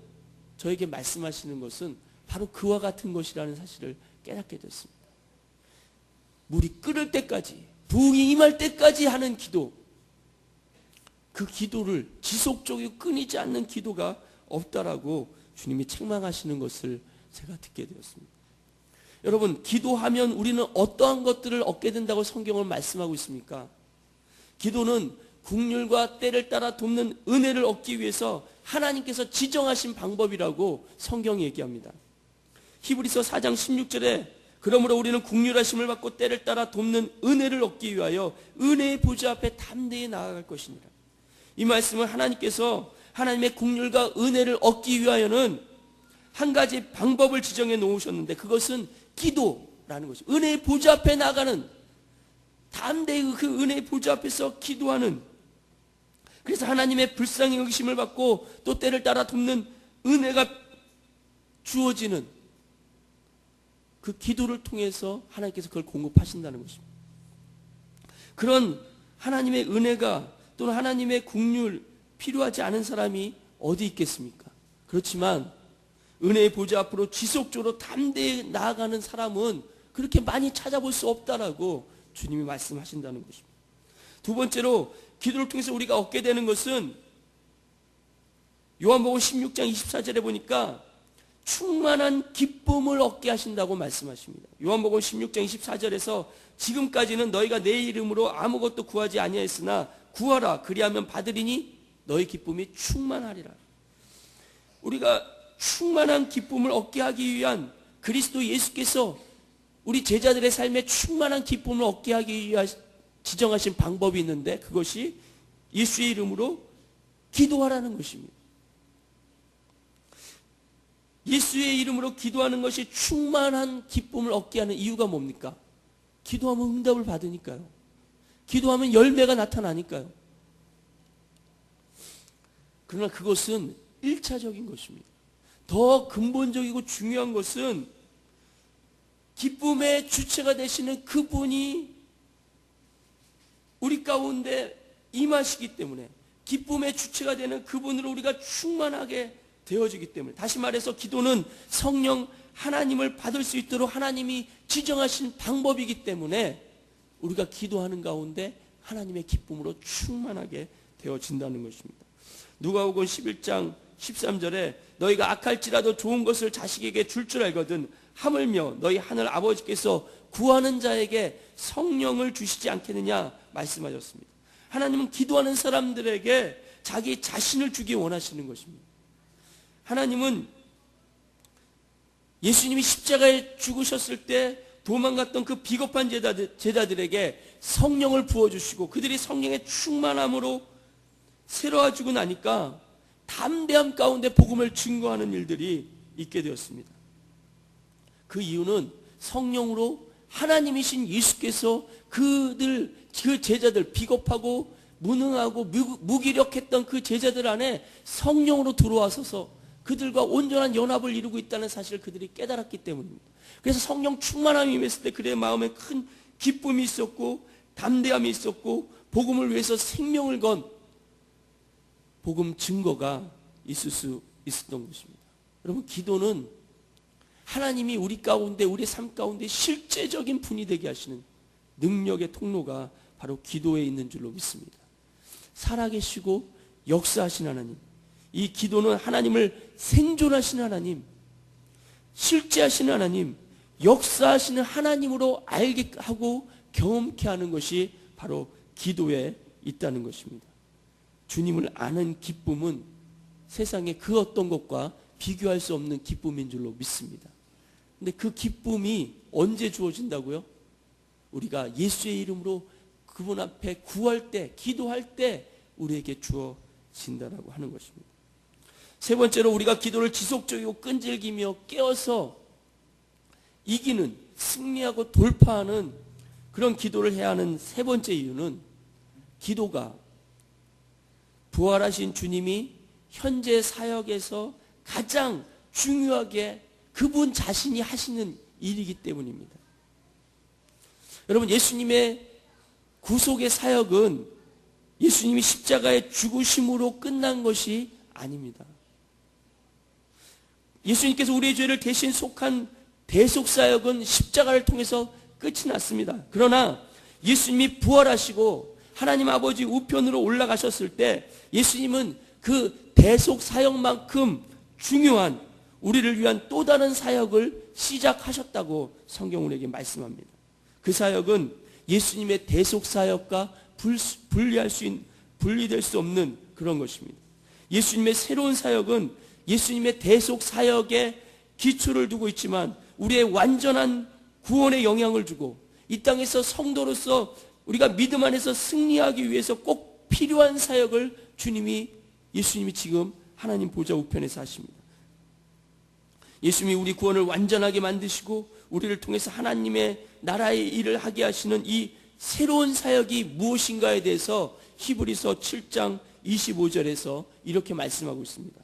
저에게 말씀하시는 것은 바로 그와 같은 것이라는 사실을 깨닫게 됐습니다. 물이 끓을 때까지, 부흥이 임할 때까지 하는 기도, 그 기도를 지속적으로 끊이지 않는 기도가 없다라고 주님이 책망하시는 것을 제가 듣게 되었습니다. 여러분, 기도하면 우리는 어떠한 것들을 얻게 된다고 성경은 말씀하고 있습니까? 기도는 국률과 때를 따라 돕는 은혜를 얻기 위해서 하나님께서 지정하신 방법이라고 성경이 얘기합니다. 히브리서 4장 16절에 그러므로 우리는 국률하심을 받고 때를 따라 돕는 은혜를 얻기 위하여 은혜의 보좌 앞에 담대히 나아갈 것이니라. 이 말씀은 하나님께서 하나님의 국률과 은혜를 얻기 위하여는 한 가지 방법을 지정해 놓으셨는데 그것은 기도라는 것이죠. 은혜의 보좌 앞에 나가는, 담대히 그 은혜의 보좌 앞에서 기도하는, 그래서 하나님의 불쌍히 여기심을 받고 또 때를 따라 돕는 은혜가 주어지는 그 기도를 통해서 하나님께서 그걸 공급하신다는 것입니다. 그런 하나님의 은혜가 또는 하나님의 국률 필요하지 않은 사람이 어디 있겠습니까? 그렇지만 은혜의 보좌 앞으로 지속적으로 담대히 나아가는 사람은 그렇게 많이 찾아볼 수 없다라고 주님이 말씀하신다는 것입니다. 두 번째로 기도를 통해서 우리가 얻게 되는 것은 요한복음 16장 24절에 보니까 충만한 기쁨을 얻게 하신다고 말씀하십니다. 요한복음 16장 24절에서 지금까지는 너희가 내 이름으로 아무것도 구하지 아니하였으나 구하라 그리하면 받으리니 너희 기쁨이 충만하리라. 우리가 충만한 기쁨을 얻게 하기 위한 그리스도 예수께서 우리 제자들의 삶에 충만한 기쁨을 얻게 하기 위한 지정하신 방법이 있는데 그것이 예수의 이름으로 기도하라는 것입니다. 예수의 이름으로 기도하는 것이 충만한 기쁨을 얻게 하는 이유가 뭡니까? 기도하면 응답을 받으니까요. 기도하면 열매가 나타나니까요. 그러나 그것은 1차적인 것입니다. 더 근본적이고 중요한 것은 기쁨의 주체가 되시는 그분이 우리 가운데 임하시기 때문에 기쁨의 주체가 되는 그분으로 우리가 충만하게 되어지기 때문에, 다시 말해서 기도는 성령 하나님을 받을 수 있도록 하나님이 지정하신 방법이기 때문에 우리가 기도하는 가운데 하나님의 기쁨으로 충만하게 되어진다는 것입니다. 누가복음 11장 13절에 너희가 악할지라도 좋은 것을 자식에게 줄 알거든 하물며 너희 하늘 아버지께서 구하는 자에게 성령을 주시지 않겠느냐 말씀하셨습니다. 하나님은 기도하는 사람들에게 자기 자신을 주기 원하시는 것입니다. 하나님은 예수님이 십자가에 죽으셨을 때 도망갔던 그 비겁한 제자들에게 성령을 부어주시고 그들이 성령의 충만함으로 새로워지고 나니까 담대함 가운데 복음을 증거하는 일들이 있게 되었습니다. 그 이유는 성령으로 하나님이신 예수께서 그 제자들, 비겁하고 무능하고 무기력했던 그 제자들 안에 성령으로 들어와서서 그들과 온전한 연합을 이루고 있다는 사실을 그들이 깨달았기 때문입니다. 그래서 성령 충만함이 임했을 때 그들의 마음에 큰 기쁨이 있었고 담대함이 있었고 복음을 위해서 생명을 건 복음 증거가 있을 수 있었던 것입니다. 여러분, 기도는 하나님이 우리 가운데, 우리 삶 가운데 실제적인 분이 되게 하시는 능력의 통로가 바로 기도에 있는 줄로 믿습니다. 살아계시고 역사하신 하나님, 이 기도는 하나님을 생존하신 하나님, 실제하신 하나님, 역사하시는 하나님으로 알게 하고 경험케 하는 것이 바로 기도에 있다는 것입니다. 주님을 아는 기쁨은 세상의 그 어떤 것과 비교할 수 없는 기쁨인 줄로 믿습니다. 근데 그 기쁨이 언제 주어진다고요? 우리가 예수의 이름으로 그분 앞에 구할 때, 기도할 때 우리에게 주어진다라고 하는 것입니다. 세 번째로 우리가 기도를 지속적이고 끈질기며 깨어서 이기는, 승리하고 돌파하는 그런 기도를 해야 하는 세 번째 이유는 기도가 부활하신 주님이 현재 사역에서 가장 중요하게 그분 자신이 하시는 일이기 때문입니다. 여러분, 예수님의 구속의 사역은 예수님이 십자가의 죽으심으로 끝난 것이 아닙니다. 예수님께서 우리의 죄를 대신 속한 대속사역은 십자가를 통해서 끝이 났습니다. 그러나 예수님이 부활하시고 하나님 아버지 우편으로 올라가셨을 때 예수님은 그 대속사역만큼 중요한 우리를 위한 또 다른 사역을 시작하셨다고 성경 우리에게 말씀합니다. 그 사역은 예수님의 대속사역과 분리될 수 없는 그런 것입니다. 예수님의 새로운 사역은 예수님의 대속사역에 기초를 두고 있지만 우리의 완전한 구원에 영향을 주고 이 땅에서 성도로서 우리가 믿음 안에서 승리하기 위해서 꼭 필요한 사역을 예수님이 지금 하나님 보좌 우편에서 하십니다. 예수님이 우리 구원을 완전하게 만드시고 우리를 통해서 하나님의 나라의 일을 하게 하시는 이 새로운 사역이 무엇인가에 대해서 히브리서 7장 25절에서 이렇게 말씀하고 있습니다.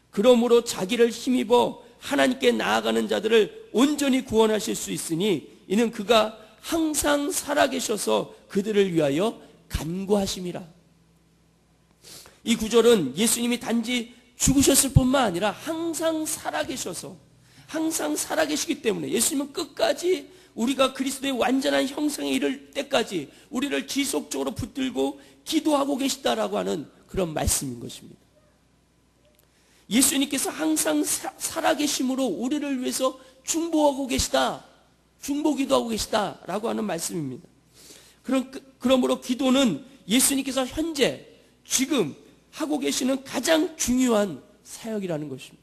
그러므로 자기를 힘입어 하나님께 나아가는 자들을 온전히 구원하실 수 있으니 이는 그가 항상 살아계셔서 그들을 위하여 간구하심이라. 이 구절은 예수님이 단지 죽으셨을 뿐만 아니라 항상 살아계셔서, 항상 살아계시기 때문에 예수님은 끝까지 우리가 그리스도의 완전한 형상에 이를 때까지 우리를 지속적으로 붙들고 기도하고 계시다라고 하는 그런 말씀인 것입니다. 예수님께서 항상 살아계심으로 우리를 위해서 중보하고 계시다, 중보기도하고 계시다라고 하는 말씀입니다. 그러므로 기도는 예수님께서 현재 지금 하고 계시는 가장 중요한 사역이라는 것입니다.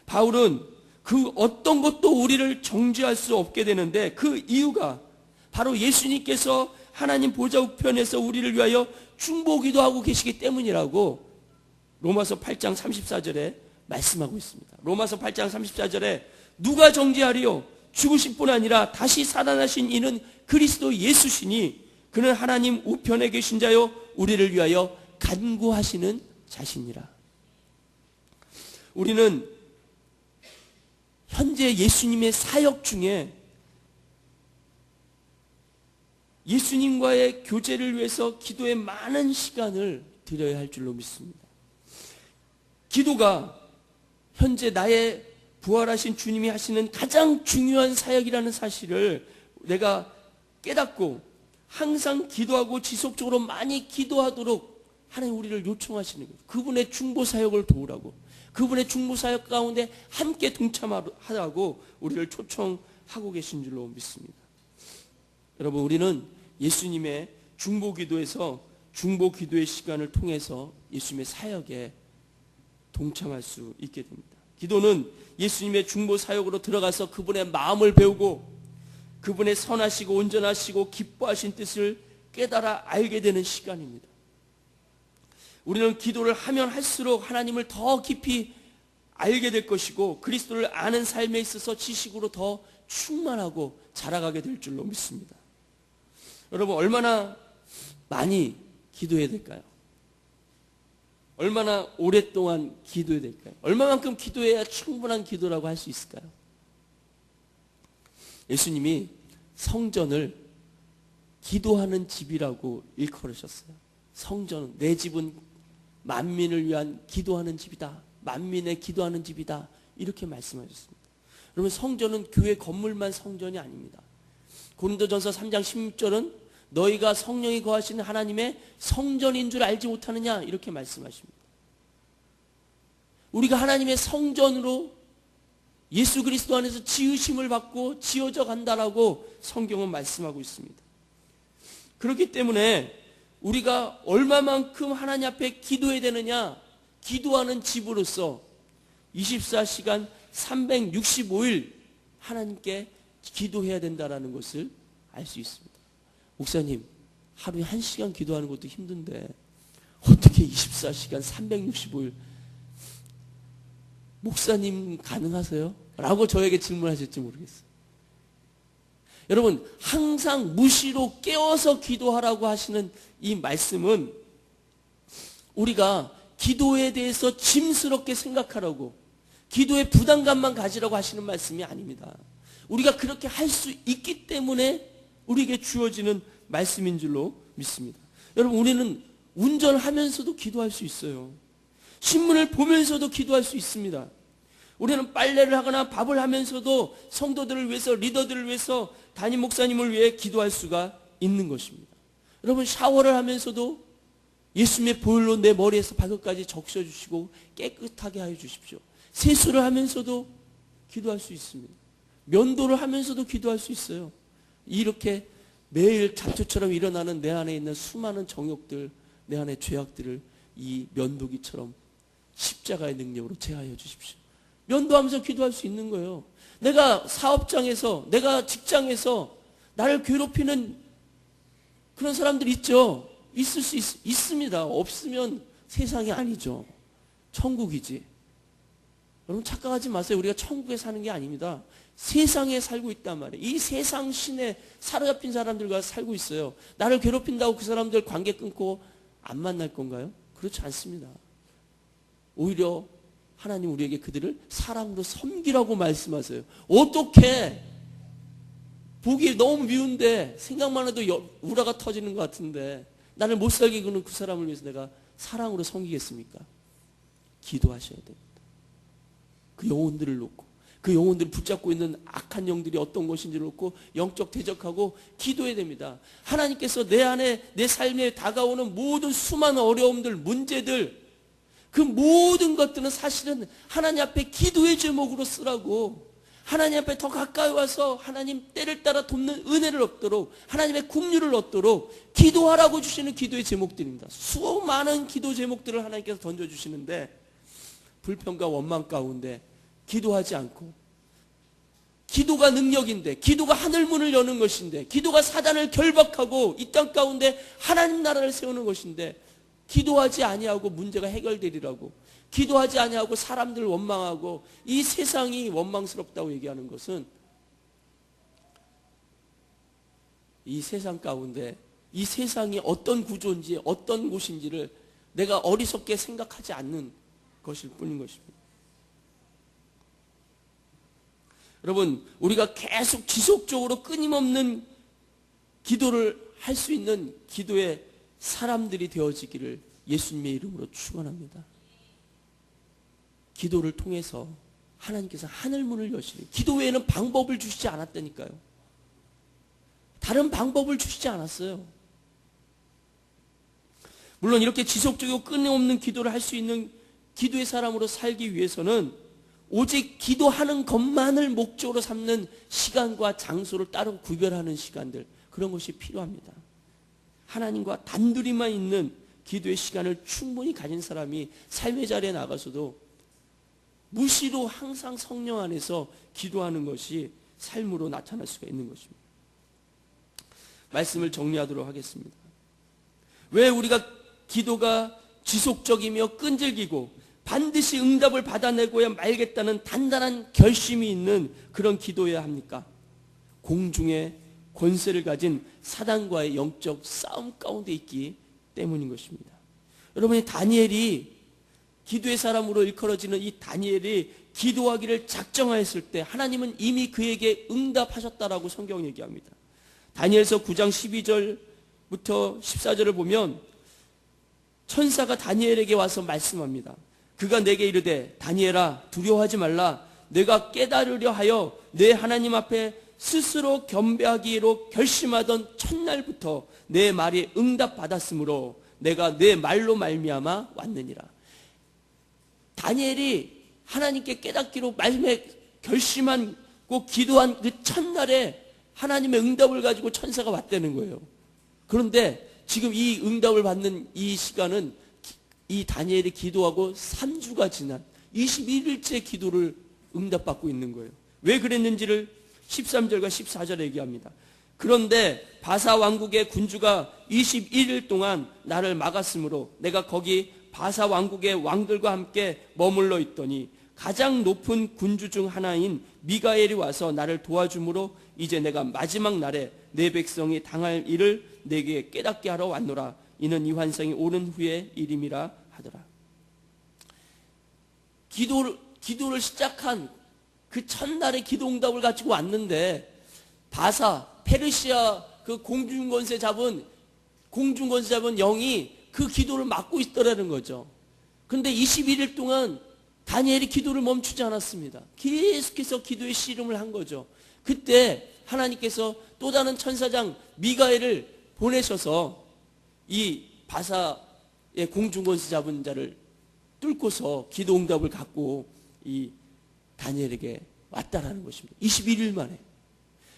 바울은 그 어떤 것도 우리를 정죄할 수 없게 되는데 그 이유가 바로 예수님께서 하나님 보좌 우편에서 우리를 위하여 중보기도하고 계시기 때문이라고 로마서 8장 34절에 말씀하고 있습니다. 로마서 8장 34절에 누가 정죄하리요? 죽으실 뿐 아니라 다시 살아나신 이는 그리스도 예수시니 그는 하나님 우편에 계신 자요 우리를 위하여 간구하시는 자신이라. 우리는 현재 예수님의 사역 중에 예수님과의 교제를 위해서 기도에 많은 시간을 들여야 할 줄로 믿습니다. 기도가 현재 나의 부활하신 주님이 하시는 가장 중요한 사역이라는 사실을 내가 깨닫고 항상 기도하고 지속적으로 많이 기도하도록 하나님 우리를 요청하시는 거예요. 그분의 중보 사역을 도우라고, 그분의 중보 사역 가운데 함께 동참하라고 우리를 초청하고 계신 줄로 믿습니다. 여러분, 우리는 예수님의 중보 기도에서 중보 기도의 시간을 통해서 예수님의 사역에 동참할 수 있게 됩니다. 기도는 예수님의 중보 사역으로 들어가서 그분의 마음을 배우고 그분의 선하시고 온전하시고 기뻐하신 뜻을 깨달아 알게 되는 시간입니다. 우리는 기도를 하면 할수록 하나님을 더 깊이 알게 될 것이고 그리스도를 아는 삶에 있어서 지식으로 더 충만하고 자라가게 될 줄로 믿습니다. 여러분, 얼마나 많이 기도해야 될까요? 얼마나 오랫동안 기도해야 될까요? 얼마만큼 기도해야 충분한 기도라고 할 수 있을까요? 예수님이 성전을 기도하는 집이라고 일컬으셨어요. 성전은, 내 집은 만민을 위한 기도하는 집이다. 만민의 기도하는 집이다. 이렇게 말씀하셨습니다. 여러분, 성전은 교회 건물만 성전이 아닙니다. 고린도전서 3장 16절은 너희가 성령이 거하시는 하나님의 성전인 줄 알지 못하느냐 이렇게 말씀하십니다. 우리가 하나님의 성전으로 예수 그리스도 안에서 지으심을 받고 지어져 간다라고 성경은 말씀하고 있습니다. 그렇기 때문에 우리가 얼마만큼 하나님 앞에 기도해야 되느냐, 기도하는 집으로서 24시간 365일 하나님께 기도해야 된다는 것을 알 수 있습니다. 목사님, 하루에 1시간 기도하는 것도 힘든데 어떻게 24시간 365일 목사님 가능하세요? 라고 저에게 질문하실지 모르겠어요. 여러분, 항상 무시로 깨워서 기도하라고 하시는 이 말씀은 우리가 기도에 대해서 짐스럽게 생각하라고, 기도에 부담감만 가지라고 하시는 말씀이 아닙니다. 우리가 그렇게 할 수 있기 때문에 우리에게 주어지는 말씀인 줄로 믿습니다. 여러분, 우리는 운전하면서도 기도할 수 있어요. 신문을 보면서도 기도할 수 있습니다. 우리는 빨래를 하거나 밥을 하면서도 성도들을 위해서, 리더들을 위해서, 담임 목사님을 위해 기도할 수가 있는 것입니다. 여러분, 샤워를 하면서도 예수님의 보혈로 내 머리에서 발끝까지 적셔주시고 깨끗하게 하여 주십시오. 세수를 하면서도 기도할 수 있습니다. 면도를 하면서도 기도할 수 있어요. 이렇게 매일 잡초처럼 일어나는 내 안에 있는 수많은 정욕들, 내 안의 죄악들을 이 면도기처럼 십자가의 능력으로 제하여 주십시오. 면도하면서 기도할 수 있는 거예요. 내가 사업장에서, 내가 직장에서 나를 괴롭히는 그런 사람들 있죠. 있을 수 있습니다. 없으면 세상이 아니죠. 천국이지. 여러분, 착각하지 마세요. 우리가 천국에 사는 게 아닙니다. 세상에 살고 있단 말이에요. 이 세상 신에 사로잡힌 사람들과 살고 있어요. 나를 괴롭힌다고 그 사람들 관계 끊고 안 만날 건가요? 그렇지 않습니다. 오히려 하나님 우리에게 그들을 사랑으로 섬기라고 말씀하세요. 어떻게 보기 너무 미운데 생각만 해도 우라가 터지는 것 같은데 나를 못 살게 구는 그 사람을 위해서 내가 사랑으로 섬기겠습니까? 기도하셔야 됩니다. 그 영혼들을 놓고, 그 영혼들을 붙잡고 있는 악한 영들이 어떤 것인지를 놓고 영적 대적하고 기도해야 됩니다. 하나님께서 내 안에, 내 삶에 다가오는 모든 수많은 어려움들, 문제들, 그 모든 것들은 사실은 하나님 앞에 기도의 제목으로 쓰라고, 하나님 앞에 더 가까이 와서 하나님 때를 따라 돕는 은혜를 얻도록, 하나님의 긍휼을 얻도록 기도하라고 주시는 기도의 제목들입니다. 수많은 기도 제목들을 하나님께서 던져주시는데 불평과 원망 가운데 기도하지 않고, 기도가 능력인데, 기도가 하늘문을 여는 것인데, 기도가 사단을 결박하고 이 땅 가운데 하나님 나라를 세우는 것인데 기도하지 아니하고 문제가 해결되리라고, 기도하지 아니하고 사람들 원망하고 이 세상이 원망스럽다고 얘기하는 것은 이 세상 가운데 이 세상이 어떤 구조인지 어떤 곳인지를 내가 어리석게 생각하지 않는 것일 뿐인 것입니다. 여러분, 우리가 계속 지속적으로 끊임없는 기도를 할 수 있는 기도의 사람들이 되어지기를 예수님의 이름으로 축원합니다. 기도를 통해서 하나님께서 하늘문을 여시니, 기도 외에는 방법을 주시지 않았다니까요. 다른 방법을 주시지 않았어요. 물론 이렇게 지속적이고 끊임없는 기도를 할 수 있는 기도의 사람으로 살기 위해서는 오직 기도하는 것만을 목적으로 삼는 시간과 장소를 따로 구별하는 시간들, 그런 것이 필요합니다. 하나님과 단둘이만 있는 기도의 시간을 충분히 가진 사람이 삶의 자리에 나가서도 무시로 항상 성령 안에서 기도하는 것이 삶으로 나타날 수가 있는 것입니다. 말씀을 정리하도록 하겠습니다. 왜 우리가 기도가 지속적이며 끈질기고 반드시 응답을 받아내고야 말겠다는 단단한 결심이 있는 그런 기도여야 합니까? 공중의 권세를 가진 사단과의 영적 싸움 가운데 있기 때문인 것입니다. 여러분이 다니엘이, 기도의 사람으로 일컬어지는 이 다니엘이 기도하기를 작정하였을 때 하나님은 이미 그에게 응답하셨다라고 성경 얘기합니다. 다니엘서 9장 12절부터 14절을 보면 천사가 다니엘에게 와서 말씀합니다. 그가 내게 이르되 다니엘아 두려워하지 말라. 내가 깨달으려 하여 내 하나님 앞에 스스로 겸비하기로 결심하던 첫날부터 내 말이 응답받았으므로 내가 내 말로 말미암아 왔느니라. 다니엘이 하나님께 깨닫기로 결심하고 기도한 그 첫날에 하나님의 응답을 가지고 천사가 왔다는 거예요. 그런데 지금 이 응답을 받는 이 시간은 이 다니엘이 기도하고 3주가 지난 21일째 기도를 응답받고 있는 거예요. 왜 그랬는지를 13절과 14절에 얘기합니다. 그런데 바사 왕국의 군주가 21일 동안 나를 막았으므로 내가 거기 바사 왕국의 왕들과 함께 머물러 있더니 가장 높은 군주 중 하나인 미가엘이 와서 나를 도와주므로 이제 내가 마지막 날에 내 백성이 당할 일을 내게 깨닫게 하러 왔노라. 이는 이 환상이 오는 후의 일임이라 하더라. 기도를 시작한 그 첫날의 기도 응답을 가지고 왔는데 바사, 페르시아 그 공중권세 잡은 영이 그 기도를 막고 있더라는 거죠. 그런데 21일 동안 다니엘이 기도를 멈추지 않았습니다. 계속해서 기도의 씨름을 한 거죠. 그때 하나님께서 또 다른 천사장 미가엘을 보내셔서 이 바사의 공중권세 잡은 자를 뚫고서 기도 응답을 갖고 이 다니엘에게 왔다라는 것입니다. 21일 만에.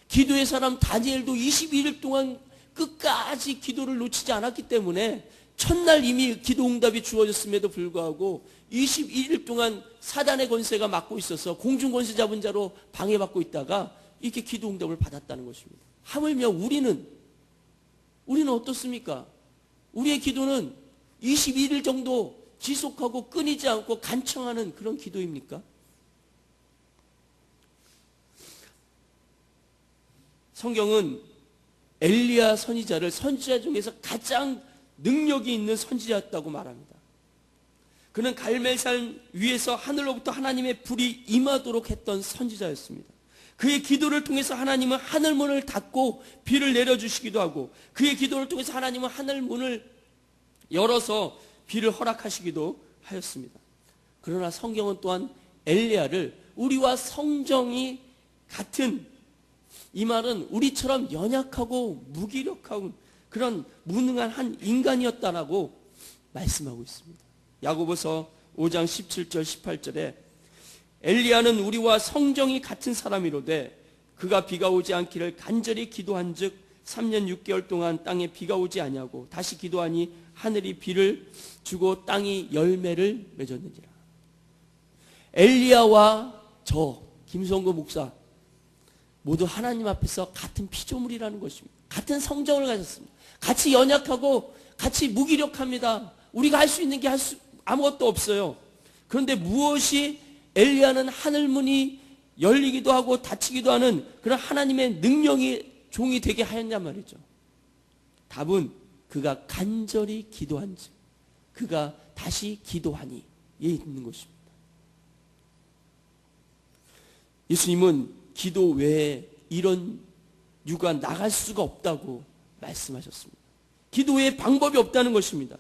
기도의 사람 다니엘도 21일 동안 끝까지 기도를 놓치지 않았기 때문에 첫날 이미 기도 응답이 주어졌음에도 불구하고 21일 동안 사단의 권세가 막고 있어서 공중권세 잡은 자로 방해받고 있다가 이렇게 기도 응답을 받았다는 것입니다. 하물며 우리는 어떻습니까? 우리의 기도는 21일 정도 지속하고 끊이지 않고 간청하는 그런 기도입니까? 성경은 엘리야 선지자를 선지자 중에서 가장 능력이 있는 선지자였다고 말합니다. 그는 갈멜산 위에서 하늘로부터 하나님의 불이 임하도록 했던 선지자였습니다. 그의 기도를 통해서 하나님은 하늘문을 닫고 비를 내려주시기도 하고 그의 기도를 통해서 하나님은 하늘문을 열어서 비를 허락하시기도 하였습니다. 그러나 성경은 또한 엘리야를 우리와 성정이 같은, 이 말은 우리처럼 연약하고 무기력한 그런 무능한 한 인간이었다라고 말씀하고 있습니다. 야고보서 5장 17절 18절에 엘리야는 우리와 성정이 같은 사람이로되 그가 비가 오지 않기를 간절히 기도한즉 3년 6개월 동안 땅에 비가 오지 아니하고 다시 기도하니 하늘이 비를 주고 땅이 열매를 맺었느니라. 엘리야와 저 김성구 목사 모두 하나님 앞에서 같은 피조물이라는 것입니다. 같은 성정을 가졌습니다. 같이 연약하고 같이 무기력합니다. 우리가 할 수 있는 게 아무것도 없어요. 그런데 무엇이 엘리야는 하늘문이 열리기도 하고 닫히기도 하는 그런 하나님의 능력이 종이 되게 하였냐 말이죠. 답은 그가 간절히 기도한즉 그가 다시 기도하니에 있는 것입니다. 예수님은 기도 외에 이런 유가 나갈 수가 없다고 말씀하셨습니다. 기도 외에 방법이 없다는 것입니다.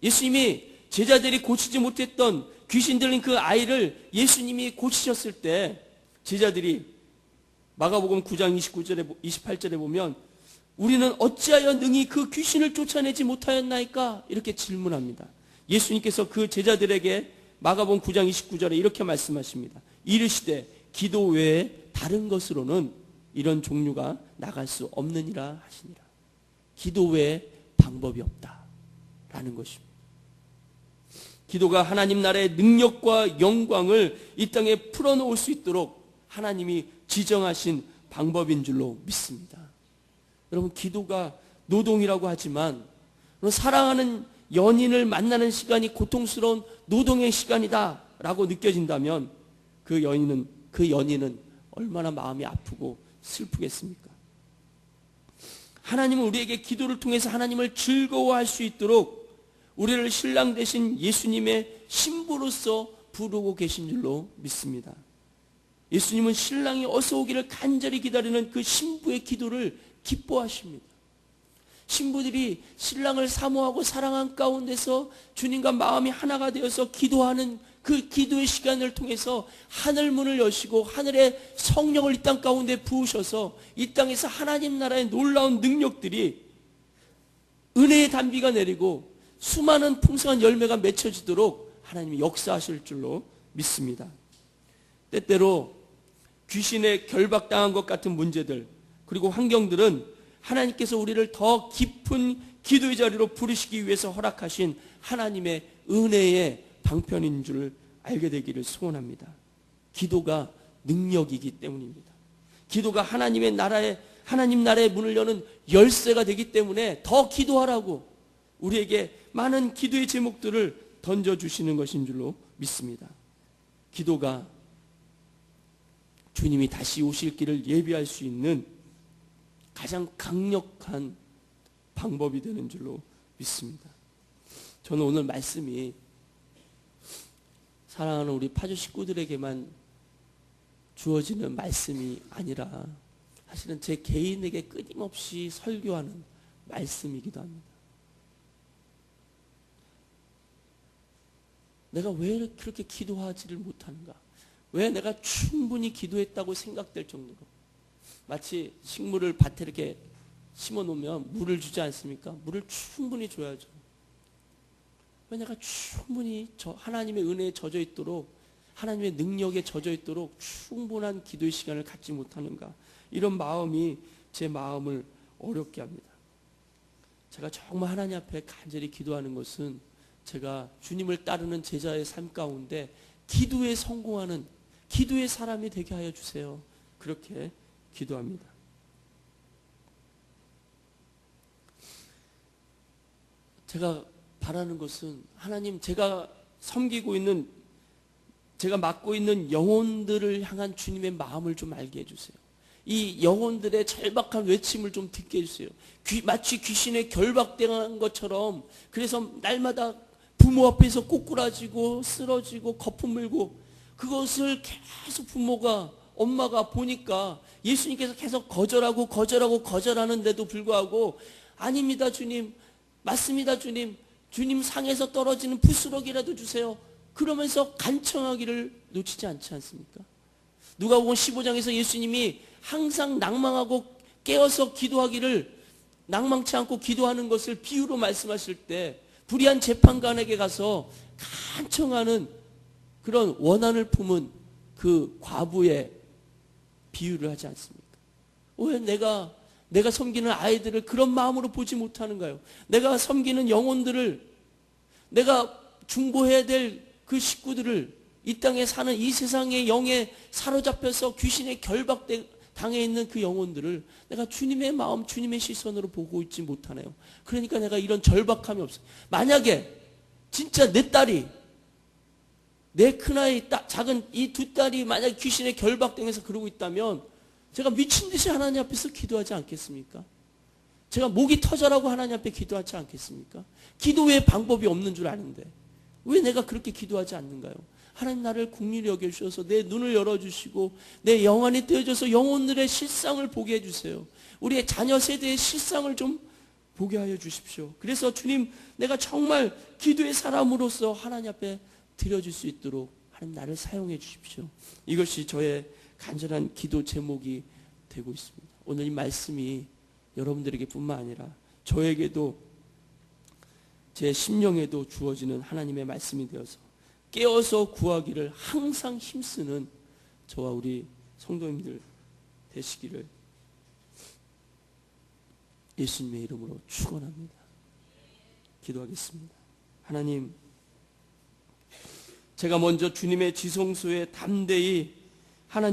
예수님이 제자들이 고치지 못했던 귀신 들린 그 아이를 예수님이 고치셨을 때 제자들이 마가복음 9장 28절에 보면 우리는 어찌하여 능히 그 귀신을 쫓아내지 못하였나이까? 이렇게 질문합니다. 예수님께서 그 제자들에게 마가복음 9장 29절에 이렇게 말씀하십니다. 이르시되 기도 외에 다른 것으로는 이런 종류가 나갈 수 없느니라 하시니라. 기도 외에 방법이 없다라는 것입니다. 기도가 하나님 나라의 능력과 영광을 이 땅에 풀어놓을 수 있도록 하나님이 지정하신 방법인 줄로 믿습니다. 여러분, 기도가 노동이라고 하지만 사랑하는 연인을 만나는 시간이 고통스러운 노동의 시간이다라고 느껴진다면 그 연인은 얼마나 마음이 아프고 슬프겠습니까? 하나님은 우리에게 기도를 통해서 하나님을 즐거워할 수 있도록 우리를 신랑 되신 예수님의 신부로서 부르고 계신 줄로 믿습니다. 예수님은 신랑이 어서 오기를 간절히 기다리는 그 신부의 기도를 기뻐하십니다. 신부들이 신랑을 사모하고 사랑한 가운데서 주님과 마음이 하나가 되어서 기도하는 그 기도의 시간을 통해서 하늘 문을 여시고 하늘의 성령을 이 땅 가운데 부으셔서 이 땅에서 하나님 나라의 놀라운 능력들이 은혜의 단비가 내리고 수많은 풍성한 열매가 맺혀지도록 하나님이 역사하실 줄로 믿습니다. 때때로 귀신에 결박당한 것 같은 문제들 그리고 환경들은 하나님께서 우리를 더 깊은 기도의 자리로 부르시기 위해서 허락하신 하나님의 은혜의 방편인 줄 알게 되기를 소원합니다. 기도가 능력이기 때문입니다. 기도가 하나님 나라의 문을 여는 열쇠가 되기 때문에 더 기도하라고 우리에게 많은 기도의 제목들을 던져주시는 것인 줄로 믿습니다. 기도가 주님이 다시 오실 길을 예비할 수 있는 가장 강력한 방법이 되는 줄로 믿습니다. 저는 오늘 말씀이 사랑하는 우리 파주 식구들에게만 주어지는 말씀이 아니라 사실은 제 개인에게 끊임없이 설교하는 말씀이기도 합니다. 내가 왜 그렇게 기도하지를 못하는가? 왜 내가 충분히 기도했다고 생각될 정도로 마치 식물을 밭에 이렇게 심어놓으면 물을 주지 않습니까? 물을 충분히 줘야죠. 왜 내가 충분히 하나님의 은혜에 젖어 있도록 하나님의 능력에 젖어 있도록 충분한 기도의 시간을 갖지 못하는가? 이런 마음이 제 마음을 어렵게 합니다. 제가 정말 하나님 앞에 간절히 기도하는 것은 제가 주님을 따르는 제자의 삶 가운데 기도에 성공하는 기도의 사람이 되게 하여 주세요. 그렇게 기도합니다. 제가 바라는 것은 하나님, 제가 섬기고 있는, 제가 맡고 있는 영혼들을 향한 주님의 마음을 좀 알게 해주세요. 이 영혼들의 절박한 외침을 좀 듣게 해주세요. 마치 귀신에 결박당한 것처럼, 그래서 날마다 부모 앞에서 꼬꾸라지고 쓰러지고 거품 물고, 그것을 계속 엄마가 보니까 예수님께서 계속 거절하는데도 불구하고, 아닙니다 주님, 맞습니다 주님, 주님 상에서 떨어지는 부스러기라도 주세요. 그러면서 간청하기를 놓치지 않지 않습니까? 누가복음 15장에서 예수님이 항상 낭망하고 깨어서 기도하기를, 낭망치 않고 기도하는 것을 비유로 말씀하실 때 불의한 재판관에게 가서 간청하는 그런 원한을 품은 그 과부의 비유를 하지 않습니까? 왜 내가 섬기는 아이들을 그런 마음으로 보지 못하는가요? 내가 섬기는 영혼들을, 내가 중보해야 될 그 식구들을, 이 땅에 사는 이 세상의 영에 사로잡혀서 귀신에 결박당해 있는 그 영혼들을 내가 주님의 마음, 주님의 시선으로 보고 있지 못하네요. 그러니까 내가 이런 절박함이 없어요. 만약에 진짜 내 딸이, 내 큰아이 작은 이 두 딸이 만약에 귀신에 결박당해서 그러고 있다면 제가 미친 듯이 하나님 앞에서 기도하지 않겠습니까? 제가 목이 터져라고 하나님 앞에 기도하지 않겠습니까? 기도 외에 방법이 없는 줄 아는데 왜 내가 그렇게 기도하지 않는가요? 하나님 나를 긍휼히 여겨주셔서 내 눈을 열어주시고 내 영안이 뜨여져서 영혼들의 실상을 보게 해주세요. 우리의 자녀 세대의 실상을 좀 보게 하여 주십시오. 그래서 주님, 내가 정말 기도의 사람으로서 하나님 앞에 드려줄 수 있도록 하나님 나를 사용해 주십시오. 이것이 저의 간절한 기도 제목이 되고 있습니다. 오늘 이 말씀이 여러분들에게 뿐만 아니라 저에게도 제 심령에도 주어지는 하나님의 말씀이 되어서 깨어서 구하기를 항상 힘쓰는 저와 우리 성도님들 되시기를 예수님의 이름으로 축원합니다. 기도하겠습니다. 하나님, 제가 먼저 주님의 지성소에 담대히 하나님